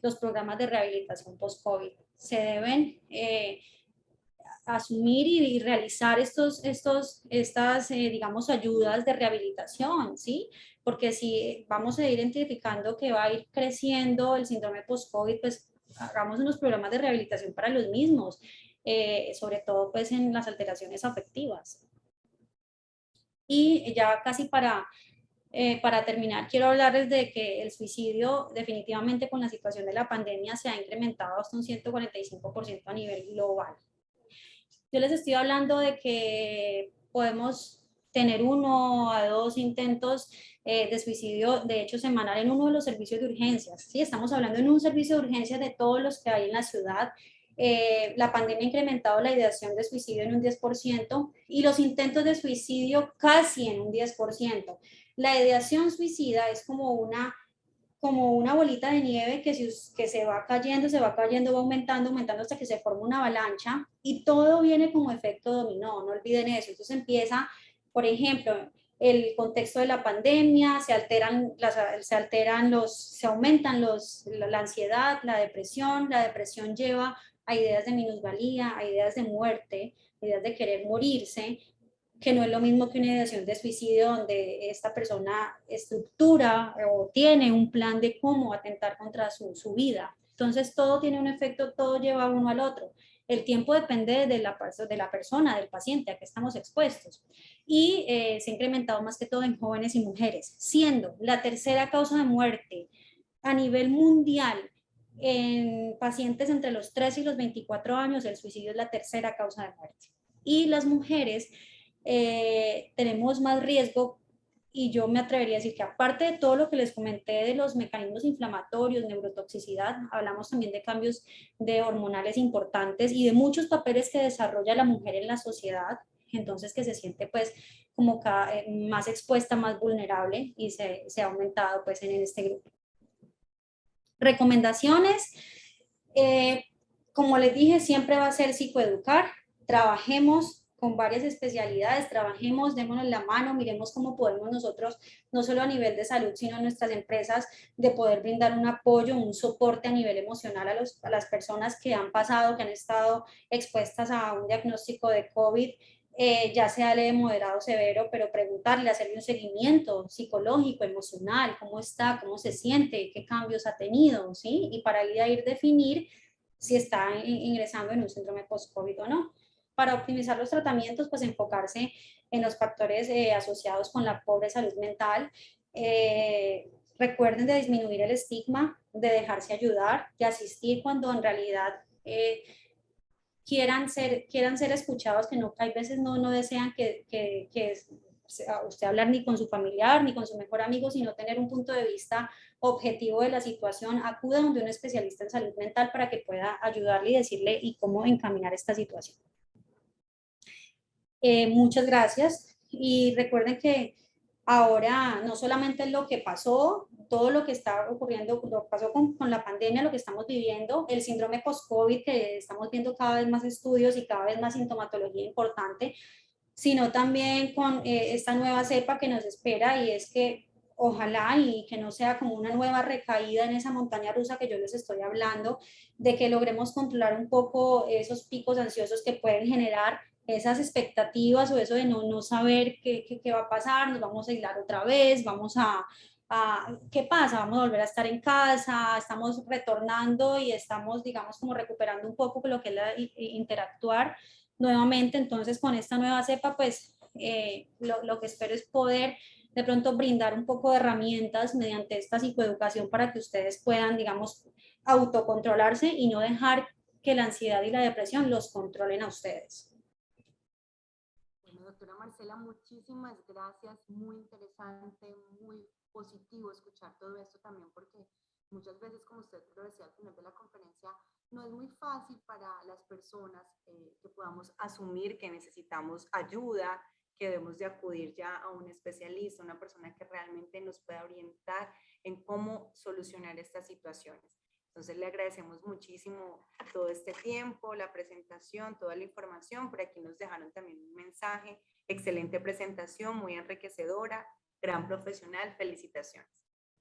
los programas de rehabilitación post-COVID se deben asumir y realizar digamos, ayudas de rehabilitación, ¿sí? Porque si vamos a ir identificando que va a ir creciendo el síndrome post-COVID, pues hagamos unos programas de rehabilitación para los mismos, sobre todo pues en las alteraciones afectivas. Y ya casi para terminar, quiero hablarles de que el suicidio definitivamente con la situación de la pandemia se ha incrementado hasta un 145% a nivel global. Yo les estoy hablando de que podemos tener 1 a 2 intentos de suicidio, de hecho, semanal en uno de los servicios de urgencias. ¿Sí? Estamos hablando en un servicio de urgencias de todos los que hay en la ciudad. La pandemia ha incrementado la ideación de suicidio en un 10% y los intentos de suicidio casi en un 10%. La ideación suicida es como como una bolita de nieve que se va cayendo, va aumentando, aumentando hasta que se forma una avalancha y todo viene como efecto dominó, no olviden eso. Entonces empieza, por ejemplo, el contexto de la pandemia, se aumentan la ansiedad, la depresión lleva a ideas de minusvalía, a ideas de muerte, ideas de querer morirse, que no es lo mismo que una ideación de suicidio donde esta persona estructura o tiene un plan de cómo atentar contra su vida. Entonces todo tiene un efecto, todo lleva uno al otro. El tiempo depende de la persona, del paciente a que estamos expuestos. Y se ha incrementado más que todo en jóvenes y mujeres, siendo la tercera causa de muerte a nivel mundial en pacientes entre los 3 y los 24 años, el suicidio es la tercera causa de muerte. Y las mujeres tenemos más riesgo y yo me atrevería a decir que aparte de todo lo que les comenté de los mecanismos inflamatorios, neurotoxicidad, hablamos también de cambios de hormonales importantes y de muchos papeles que desarrolla la mujer en la sociedad, entonces que se siente pues como más expuesta, más vulnerable y se ha aumentado pues en este grupo. Recomendaciones, como les dije, siempre va a ser psicoeducar, trabajemos con varias especialidades, trabajemos, démonos la mano, miremos cómo podemos nosotros, no solo a nivel de salud, sino en nuestras empresas, de poder brindar un apoyo, un soporte a nivel emocional a las personas que han pasado, que han estado expuestas a un diagnóstico de COVID, ya sea leve, moderado, severo, pero preguntarle, hacerle un seguimiento psicológico, emocional, cómo está, cómo se siente, qué cambios ha tenido, ¿sí? Y para ir a definir si está ingresando en un síndrome post-COVID o no. Para optimizar los tratamientos, pues enfocarse en los factores asociados con la pobre salud mental. Recuerden de disminuir el estigma, de dejarse ayudar, de asistir cuando en realidad quieran ser escuchados, que no, hay veces no desean usted hablar ni con su familiar, ni con su mejor amigo, sino tener un punto de vista objetivo de la situación. Acuda donde un especialista en salud mental para que pueda ayudarle y decirle y cómo encaminar esta situación. Muchas gracias y recuerden que ahora no solamente lo que pasó, todo lo que está ocurriendo, lo que pasó con la pandemia, lo que estamos viviendo, el síndrome post-COVID, que estamos viendo cada vez más estudios y cada vez más sintomatología importante, sino también con esta nueva cepa que nos espera y es que ojalá y que no sea como una nueva recaída en esa montaña rusa que yo les estoy hablando, de que logremos controlar un poco esos picos ansiosos que pueden generar esas expectativas o eso de no saber qué va a pasar, nos vamos a aislar otra vez, ¿qué pasa? Vamos a volver a estar en casa, estamos retornando y estamos, digamos, como recuperando un poco lo que es interactuar nuevamente. Entonces, con esta nueva cepa, pues lo que espero es poder de pronto brindar un poco de herramientas mediante esta psicoeducación para que ustedes puedan, digamos, autocontrolarse y no dejar que la ansiedad y la depresión los controlen a ustedes. Doctora Marcela, muchísimas gracias, muy interesante, muy positivo escuchar todo esto también porque muchas veces, como usted lo decía al final de la conferencia, no es muy fácil para las personas que podamos asumir que necesitamos ayuda, que debemos de acudir ya a un especialista, una persona que realmente nos pueda orientar en cómo solucionar estas situaciones. Entonces le agradecemos muchísimo todo este tiempo, la presentación, toda la información. Por aquí nos dejaron también un mensaje. Excelente presentación, muy enriquecedora, gran profesional, felicitaciones.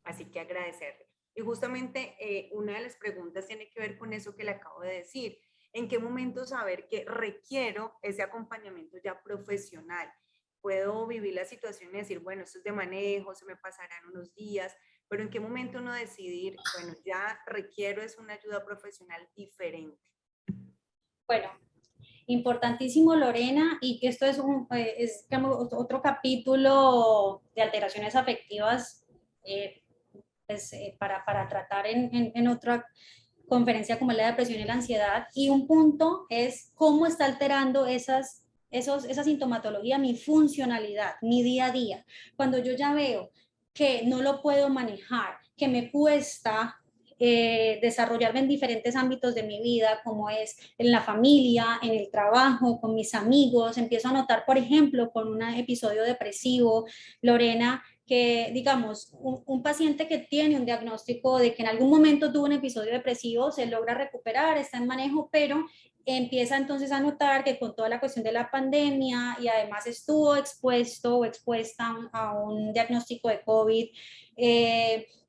Así que agradecerle. Y justamente una de las preguntas tiene que ver con eso que le acabo de decir. ¿En qué momento saber que requiero ese acompañamiento ya profesional? Puedo vivir la situación y decir, bueno, esto es de manejo, se me pasarán unos días, pero ¿en qué momento uno decidir, bueno, ya requiero es una ayuda profesional diferente? Bueno, importantísimo, Lorena, y que esto es otro capítulo de alteraciones afectivas para tratar en otra conferencia como es la depresión y la ansiedad. Y un punto es cómo está alterando esa sintomatología, mi funcionalidad, mi día a día. Cuando yo ya veo que no lo puedo manejar, que me cuesta desarrollarme en diferentes ámbitos de mi vida, como es en la familia, en el trabajo, con mis amigos. Empiezo a notar, por ejemplo, con un episodio depresivo, Lorena, que digamos, un paciente que tiene un diagnóstico de que en algún momento tuvo un episodio depresivo, se logra recuperar, está en manejo, pero empieza entonces a notar que con toda la cuestión de la pandemia y además estuvo expuesto o expuesta a un diagnóstico de COVID,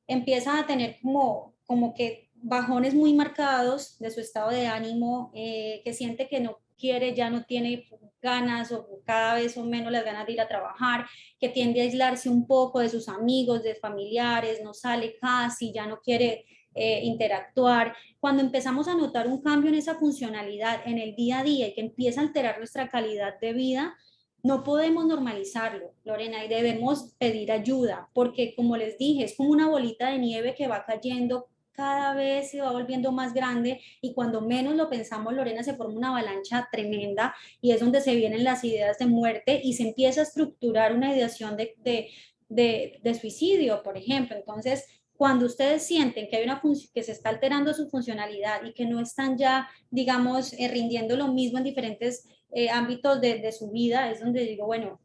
empieza a tener como que bajones muy marcados de su estado de ánimo, que siente que no quiere, ya no tiene ganas o cada vez son menos las ganas de ir a trabajar, que tiende a aislarse un poco de sus amigos, de familiares, no sale casi, ya no quiere interactuar. Cuando empezamos a notar un cambio en esa funcionalidad en el día a día y que empieza a alterar nuestra calidad de vida, no podemos normalizarlo, Lorena, y debemos pedir ayuda, porque como les dije, es como una bolita de nieve que va cayendo, cada vez se va volviendo más grande y cuando menos lo pensamos, Lorena, se forma una avalancha tremenda y es donde se vienen las ideas de muerte y se empieza a estructurar una ideación de suicidio, por ejemplo. Entonces, cuando ustedes sienten que hay que se está alterando su funcionalidad y que no están ya, digamos, rindiendo lo mismo en diferentes ámbitos de su vida, es donde digo, bueno,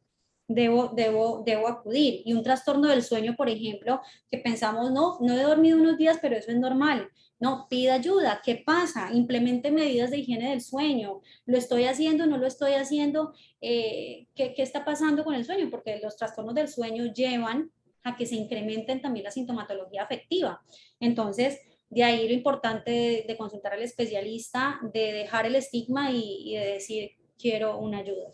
debo acudir. Y un trastorno del sueño, por ejemplo, que pensamos, no he dormido unos días, pero eso es normal. No, pida ayuda. ¿Qué pasa? Implemente medidas de higiene del sueño. ¿Lo estoy haciendo? ¿No lo estoy haciendo? ¿Qué está pasando con el sueño? Porque los trastornos del sueño llevan a que se incrementen también la sintomatología afectiva. Entonces, de ahí lo importante de consultar al especialista, de dejar el estigma y de decir, quiero una ayuda.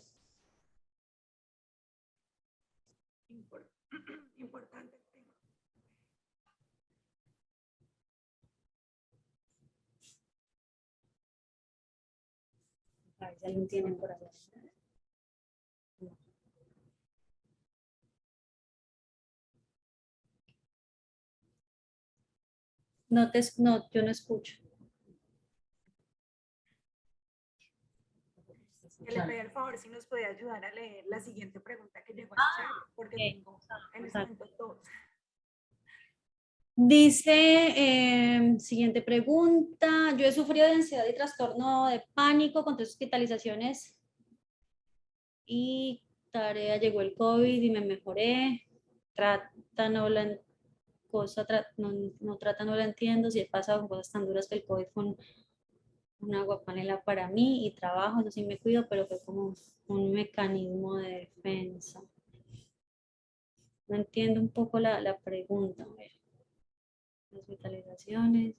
Importante tema. A ver si alguien tiene por ahí. No, yo no escucho. Que le pedí el favor si nos podía ayudar a leer la siguiente pregunta que llegó al chat, porque tengo en este momento dos. Dice, siguiente pregunta, yo he sufrido de ansiedad y trastorno de pánico con 3 hospitalizaciones y tarea, llegó el COVID y me mejoré, trata, no la cosa, no trata, no la entiendo, si he pasado con cosas tan duras que el COVID fue una guapanela para mí y trabajo, eso sí me cuido, pero fue como un mecanismo de defensa. No entiendo un poco la pregunta, a ver. Hospitalizaciones,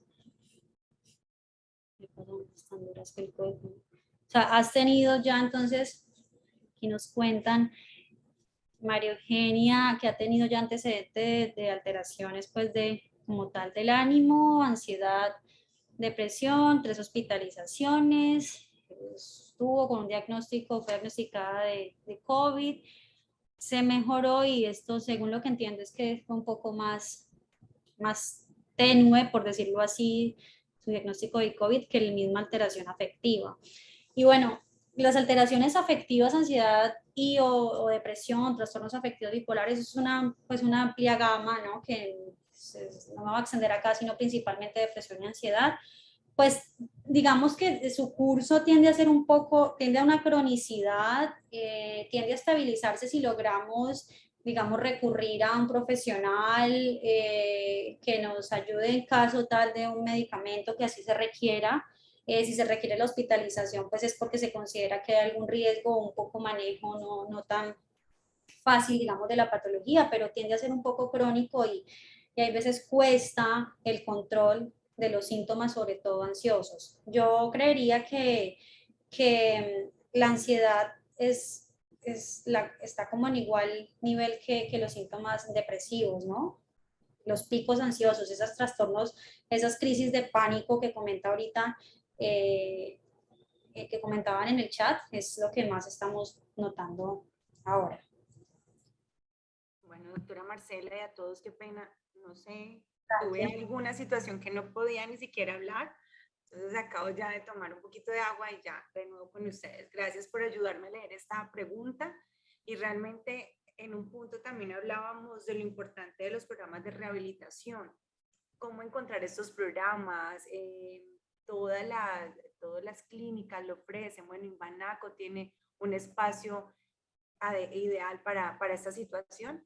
me pasan cosas tan duras que el COVID. O sea, has tenido ya entonces, aquí nos cuentan, María Eugenia, que ha tenido ya antecedentes de alteraciones, pues de como tal del ánimo, ansiedad, depresión, 3 hospitalizaciones, estuvo con un diagnóstico, fue diagnosticada de COVID, se mejoró y esto, según lo que entiendo, es que fue un poco más tenue, por decirlo así, su diagnóstico de COVID que la misma alteración afectiva. Y bueno, las alteraciones afectivas, ansiedad o depresión, trastornos afectivos bipolares, es pues una amplia gama, ¿no? Que no me va a extender acá, sino principalmente depresión y ansiedad. Pues digamos que su curso tiende a ser tiende a una cronicidad, tiende a estabilizarse si logramos, digamos, recurrir a un profesional que nos ayude en caso tal de un medicamento que así se requiera. Si se requiere la hospitalización, pues es porque se considera que hay algún riesgo o un poco manejo no tan fácil, digamos, de la patología, pero tiende a ser un poco crónico y hay veces cuesta el control de los síntomas, sobre todo ansiosos. Yo creería que la ansiedad está como en igual nivel que los síntomas depresivos, ¿no? Los picos ansiosos, esos trastornos, esas crisis de pánico que comenta ahorita, que comentaban en el chat, es lo que más estamos notando ahora. Bueno, doctora Marcela, y a todos, qué pena, no sé, tuve Gracias. alguna situación que no podía ni siquiera hablar, entonces acabo ya de tomar un poquito de agua y ya de nuevo con ustedes. Gracias por ayudarme a leer esta pregunta y realmente en un punto también hablábamos de lo importante de los programas de rehabilitación. cómo encontrar estos programas. Todas las clínicas lo ofrecen. Bueno, Imbanaco tiene un espacio ideal para esta situación.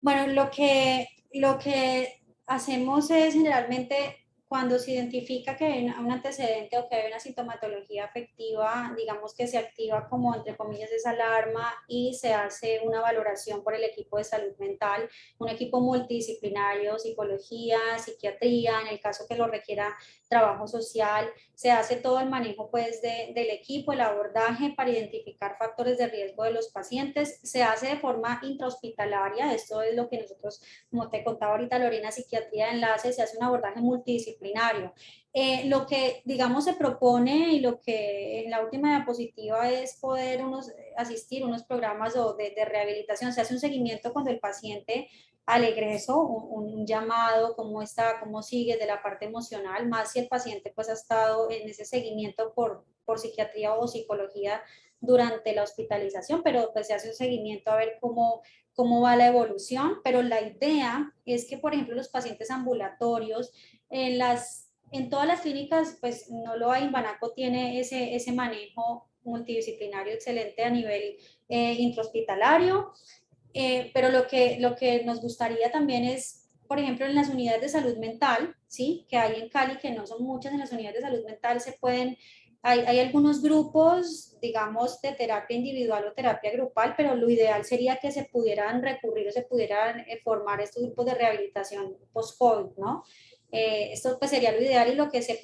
Bueno, lo que hacemos es generalmente cuando se identifica que hay un antecedente o que hay una sintomatología afectiva, digamos que se activa como entre comillas esa alarma y se hace una valoración por el equipo de salud mental, un equipo multidisciplinario, psicología, psiquiatría, en el caso que lo requiera trabajo social, se hace todo el manejo pues del equipo, el abordaje para identificar factores de riesgo de los pacientes, se hace de forma intrahospitalaria, esto es lo que nosotros, como te contaba ahorita Lorena, psiquiatría de enlace, se hace un abordaje multidisciplinario. Lo que, digamos, se propone y lo que en la última diapositiva es poder asistir a unos programas de rehabilitación, se hace un seguimiento cuando el paciente al egreso, un llamado, cómo está, cómo sigue de la parte emocional, más si el paciente pues ha estado en ese seguimiento por psiquiatría o psicología durante la hospitalización, pero pues se hace un seguimiento a ver cómo va la evolución, pero la idea es que, por ejemplo, los pacientes ambulatorios, en todas las clínicas, pues no lo hay, Banaco tiene ese manejo multidisciplinario excelente a nivel intrahospitalario, pero lo que nos gustaría también es, por ejemplo, en las unidades de salud mental, ¿sí? Que hay en Cali, que no son muchas, en las unidades de salud mental hay algunos grupos, digamos, de terapia individual o terapia grupal, pero lo ideal sería que se pudieran recurrir o se pudieran formar estos grupos de rehabilitación post-COVID, ¿no? Esto pues sería lo ideal y lo que se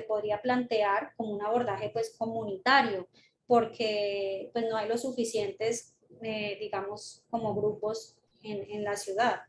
podría plantear como un abordaje pues comunitario, porque pues no hay los suficientes digamos, como grupos en la ciudad.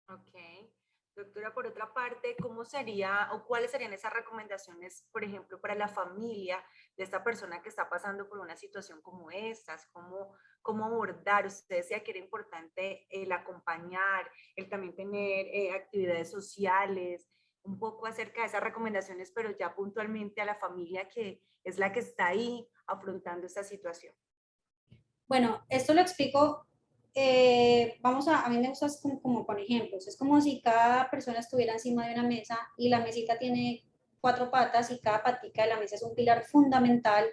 Ok. Doctora, por otra parte, ¿cómo sería o cuáles serían esas recomendaciones, por ejemplo, para la familia de esta persona que está pasando por una situación como estas? ¿Cómo abordar? Usted decía que era importante el acompañar, el también tener actividades sociales, un poco acerca de esas recomendaciones, pero ya puntualmente a la familia que es la que está ahí afrontando esta situación. Bueno, esto lo explico, a mí me gusta como con ejemplos, es como si cada persona estuviera encima de una mesa y la mesita tiene cuatro patas y cada patica de la mesa es un pilar fundamental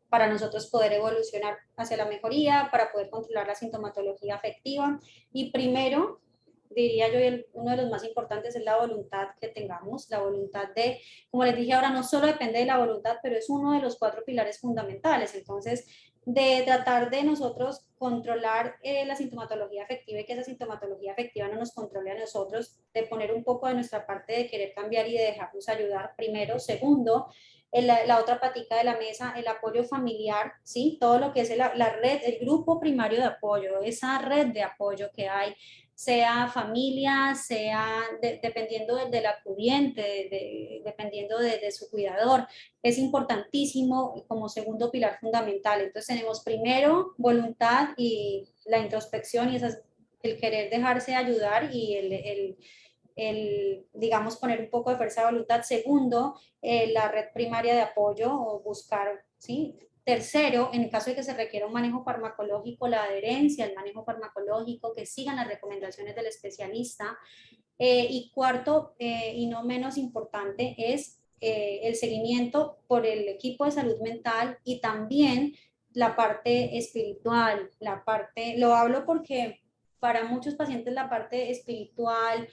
para nosotros poder evolucionar hacia la mejoría, para poder controlar la sintomatología afectiva. Y primero, diría yo, uno de los más importantes es la voluntad que tengamos, la voluntad de, como les dije ahora, no solo depende de la voluntad, pero es uno de los cuatro pilares fundamentales. Entonces, de tratar de nosotros controlar la sintomatología afectiva y que esa sintomatología afectiva no nos controle a nosotros, de poner un poco de nuestra parte de querer cambiar y de dejarnos ayudar, primero. Segundo, la otra patica de la mesa, el apoyo familiar, ¿sí? Todo lo que es la red, el grupo primario de apoyo, esa red de apoyo que hay, sea familia, sea dependiendo del acudiente, dependiendo de su cuidador, es importantísimo como segundo pilar fundamental. Entonces tenemos primero voluntad y la introspección y el querer dejarse ayudar y digamos, poner un poco de fuerza de voluntad. Segundo, la red primaria de apoyo o buscar, ¿sí? Tercero, en el caso de que se requiera un manejo farmacológico, la adherencia al manejo farmacológico, que sigan las recomendaciones del especialista. Y cuarto, y no menos importante, es el seguimiento por el equipo de salud mental y también la parte espiritual, lo hablo porque para muchos pacientes la parte espiritual,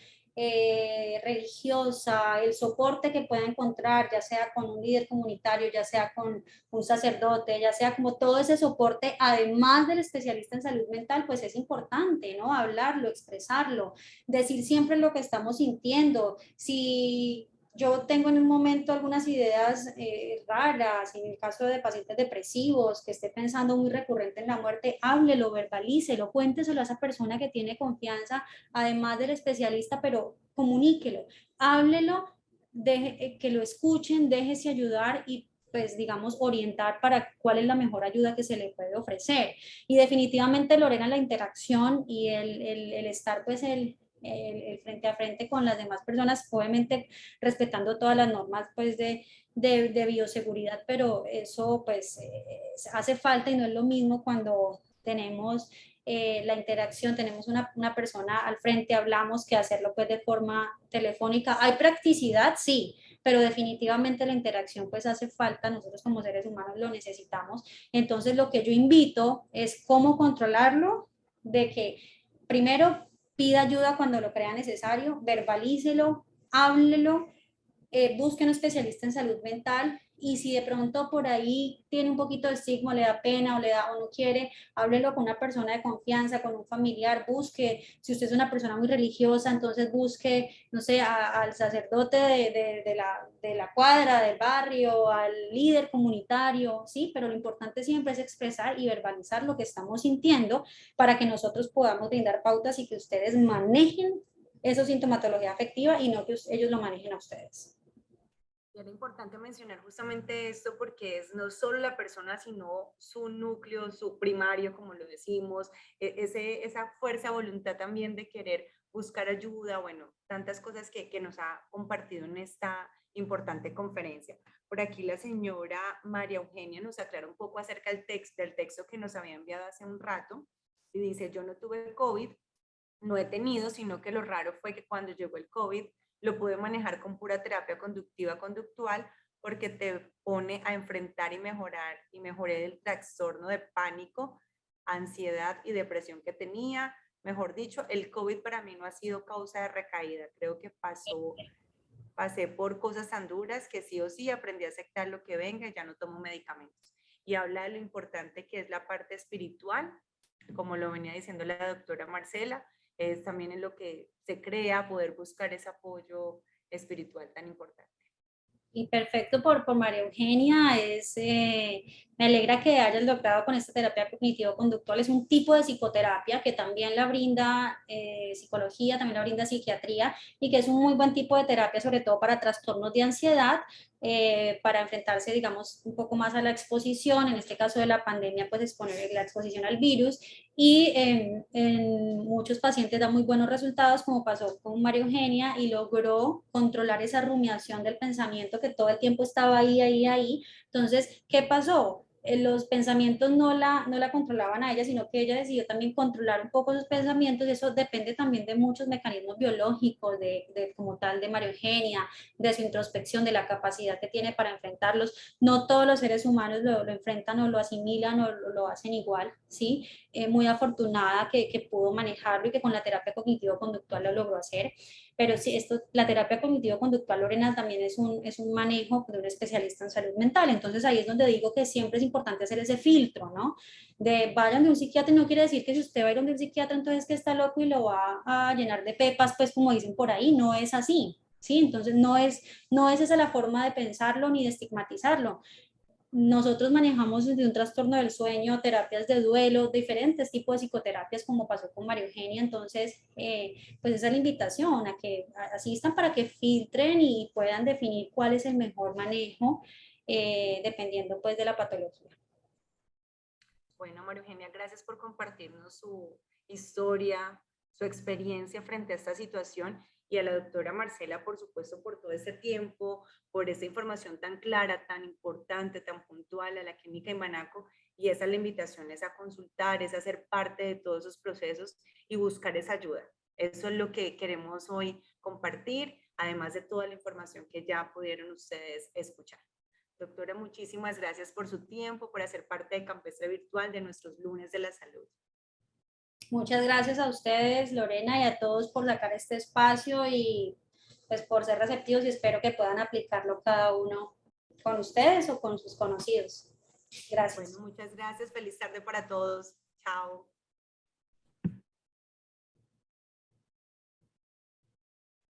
religiosa, el soporte que pueda encontrar, ya sea con un líder comunitario, ya sea con un sacerdote, ya sea como todo ese soporte, además del especialista en salud mental, pues es importante, ¿no? Hablarlo, expresarlo, decir siempre lo que estamos sintiendo. Si yo tengo en un momento algunas ideas raras, en el caso de pacientes depresivos, que esté pensando muy recurrente en la muerte, háblelo, verbalícelo, cuénteselo a esa persona que tiene confianza, además del especialista, pero comuníquelo, háblelo, que lo escuchen, déjese ayudar y pues digamos orientar para cuál es la mejor ayuda que se le puede ofrecer. Y definitivamente, Lorena, la interacción y el estar pues el frente a frente con las demás personas, obviamente respetando todas las normas pues de bioseguridad, pero eso pues hace falta y no es lo mismo cuando tenemos la interacción, tenemos una persona al frente, hablamos, que hacerlo pues de forma telefónica. ¿Hay practicidad? Sí, pero definitivamente la interacción pues hace falta, nosotros como seres humanos lo necesitamos. Entonces lo que yo invito es cómo controlarlo, de que primero pida ayuda cuando lo crea necesario, verbalícelo, háblelo, busque un especialista en salud mental, y si de pronto por ahí tiene un poquito de estigma, le da pena o no quiere, háblelo con una persona de confianza, con un familiar, busque, si usted es una persona muy religiosa, entonces busque, no sé, al sacerdote de la cuadra, del barrio, al líder comunitario, ¿sí? Pero lo importante siempre es expresar y verbalizar lo que estamos sintiendo para que nosotros podamos brindar pautas y que ustedes manejen esa sintomatología afectiva y no que ellos lo manejen a ustedes. Y era importante mencionar justamente esto porque es no solo la persona, sino su núcleo, su primario, como lo decimos, esa fuerza de voluntad también de querer buscar ayuda, bueno, tantas cosas que nos ha compartido en esta importante conferencia. Por aquí la señora María Eugenia nos aclara un poco acerca del texto que nos había enviado hace un rato y dice, yo no tuve COVID, no he tenido, sino que lo raro fue que cuando llegó el COVID lo pude manejar con pura terapia conductiva conductual porque te pone a enfrentar y mejoré el trastorno de pánico, ansiedad y depresión que tenía. Mejor dicho, el COVID para mí no ha sido causa de recaída. Creo que pasé por cosas tan duras que sí o sí aprendí a aceptar lo que venga y ya no tomo medicamentos. Y habla de lo importante que es la parte espiritual, como lo venía diciendo la doctora Marcela, es también en lo que se crea poder buscar ese apoyo espiritual tan importante. Y perfecto por María Eugenia, me alegra que hayas logrado con esta terapia cognitivo-conductual. Es un tipo de psicoterapia que también la brinda psicología, también la brinda psiquiatría, y que es un muy buen tipo de terapia, sobre todo para trastornos de ansiedad, para enfrentarse, digamos, un poco más a la exposición, en este caso de la pandemia, pues exponer la exposición al virus, y en muchos pacientes da muy buenos resultados, como pasó con María Eugenia, y logró controlar esa rumiación del pensamiento que todo el tiempo estaba ahí. Entonces, ¿qué pasó? Los pensamientos no la controlaban a ella, sino que ella decidió también controlar un poco sus pensamientos, y eso depende también de muchos mecanismos biológicos, como tal de María Eugenia, de su introspección, de la capacidad que tiene para enfrentarlos. No todos los seres humanos lo enfrentan o lo asimilan o lo hacen igual, ¿sí? Muy afortunada que pudo manejarlo y que con la terapia cognitivo-conductual lo logró hacer. Pero sí, la terapia cognitivo-conductual, Lorena, también es un manejo de un especialista en salud mental. Entonces ahí es donde digo que siempre es importante hacer ese filtro, ¿no? De vayan de un psiquiatra, no quiere decir que si usted va a ir donde un psiquiatra, entonces que está loco y lo va a llenar de pepas, pues como dicen por ahí, no es así. ¿Sí? Entonces no es esa la forma de pensarlo ni de estigmatizarlo. Nosotros manejamos desde un trastorno del sueño, terapias de duelo, diferentes tipos de psicoterapias, como pasó con María Eugenia. Entonces, pues esa es la invitación, a que asistan para que filtren y puedan definir cuál es el mejor manejo, dependiendo pues de la patología. Bueno, María Eugenia, gracias por compartirnos su historia, su experiencia frente a esta situación, y a la doctora Marcela, por supuesto, por todo este tiempo, por esta información tan clara, tan importante, tan puntual a la Clínica Imbanaco. Y esa es la invitación, es a consultar, es a ser parte de todos esos procesos y buscar esa ayuda. Eso es lo que queremos hoy compartir, además de toda la información que ya pudieron ustedes escuchar. Doctora, muchísimas gracias por su tiempo, por hacer parte de Campestre Virtual, de nuestros lunes de la salud. Muchas gracias a ustedes, Lorena, y a todos por sacar este espacio y pues por ser receptivos, y espero que puedan aplicarlo cada uno con ustedes o con sus conocidos. Gracias. Bueno, muchas gracias. Feliz tarde para todos. Chao.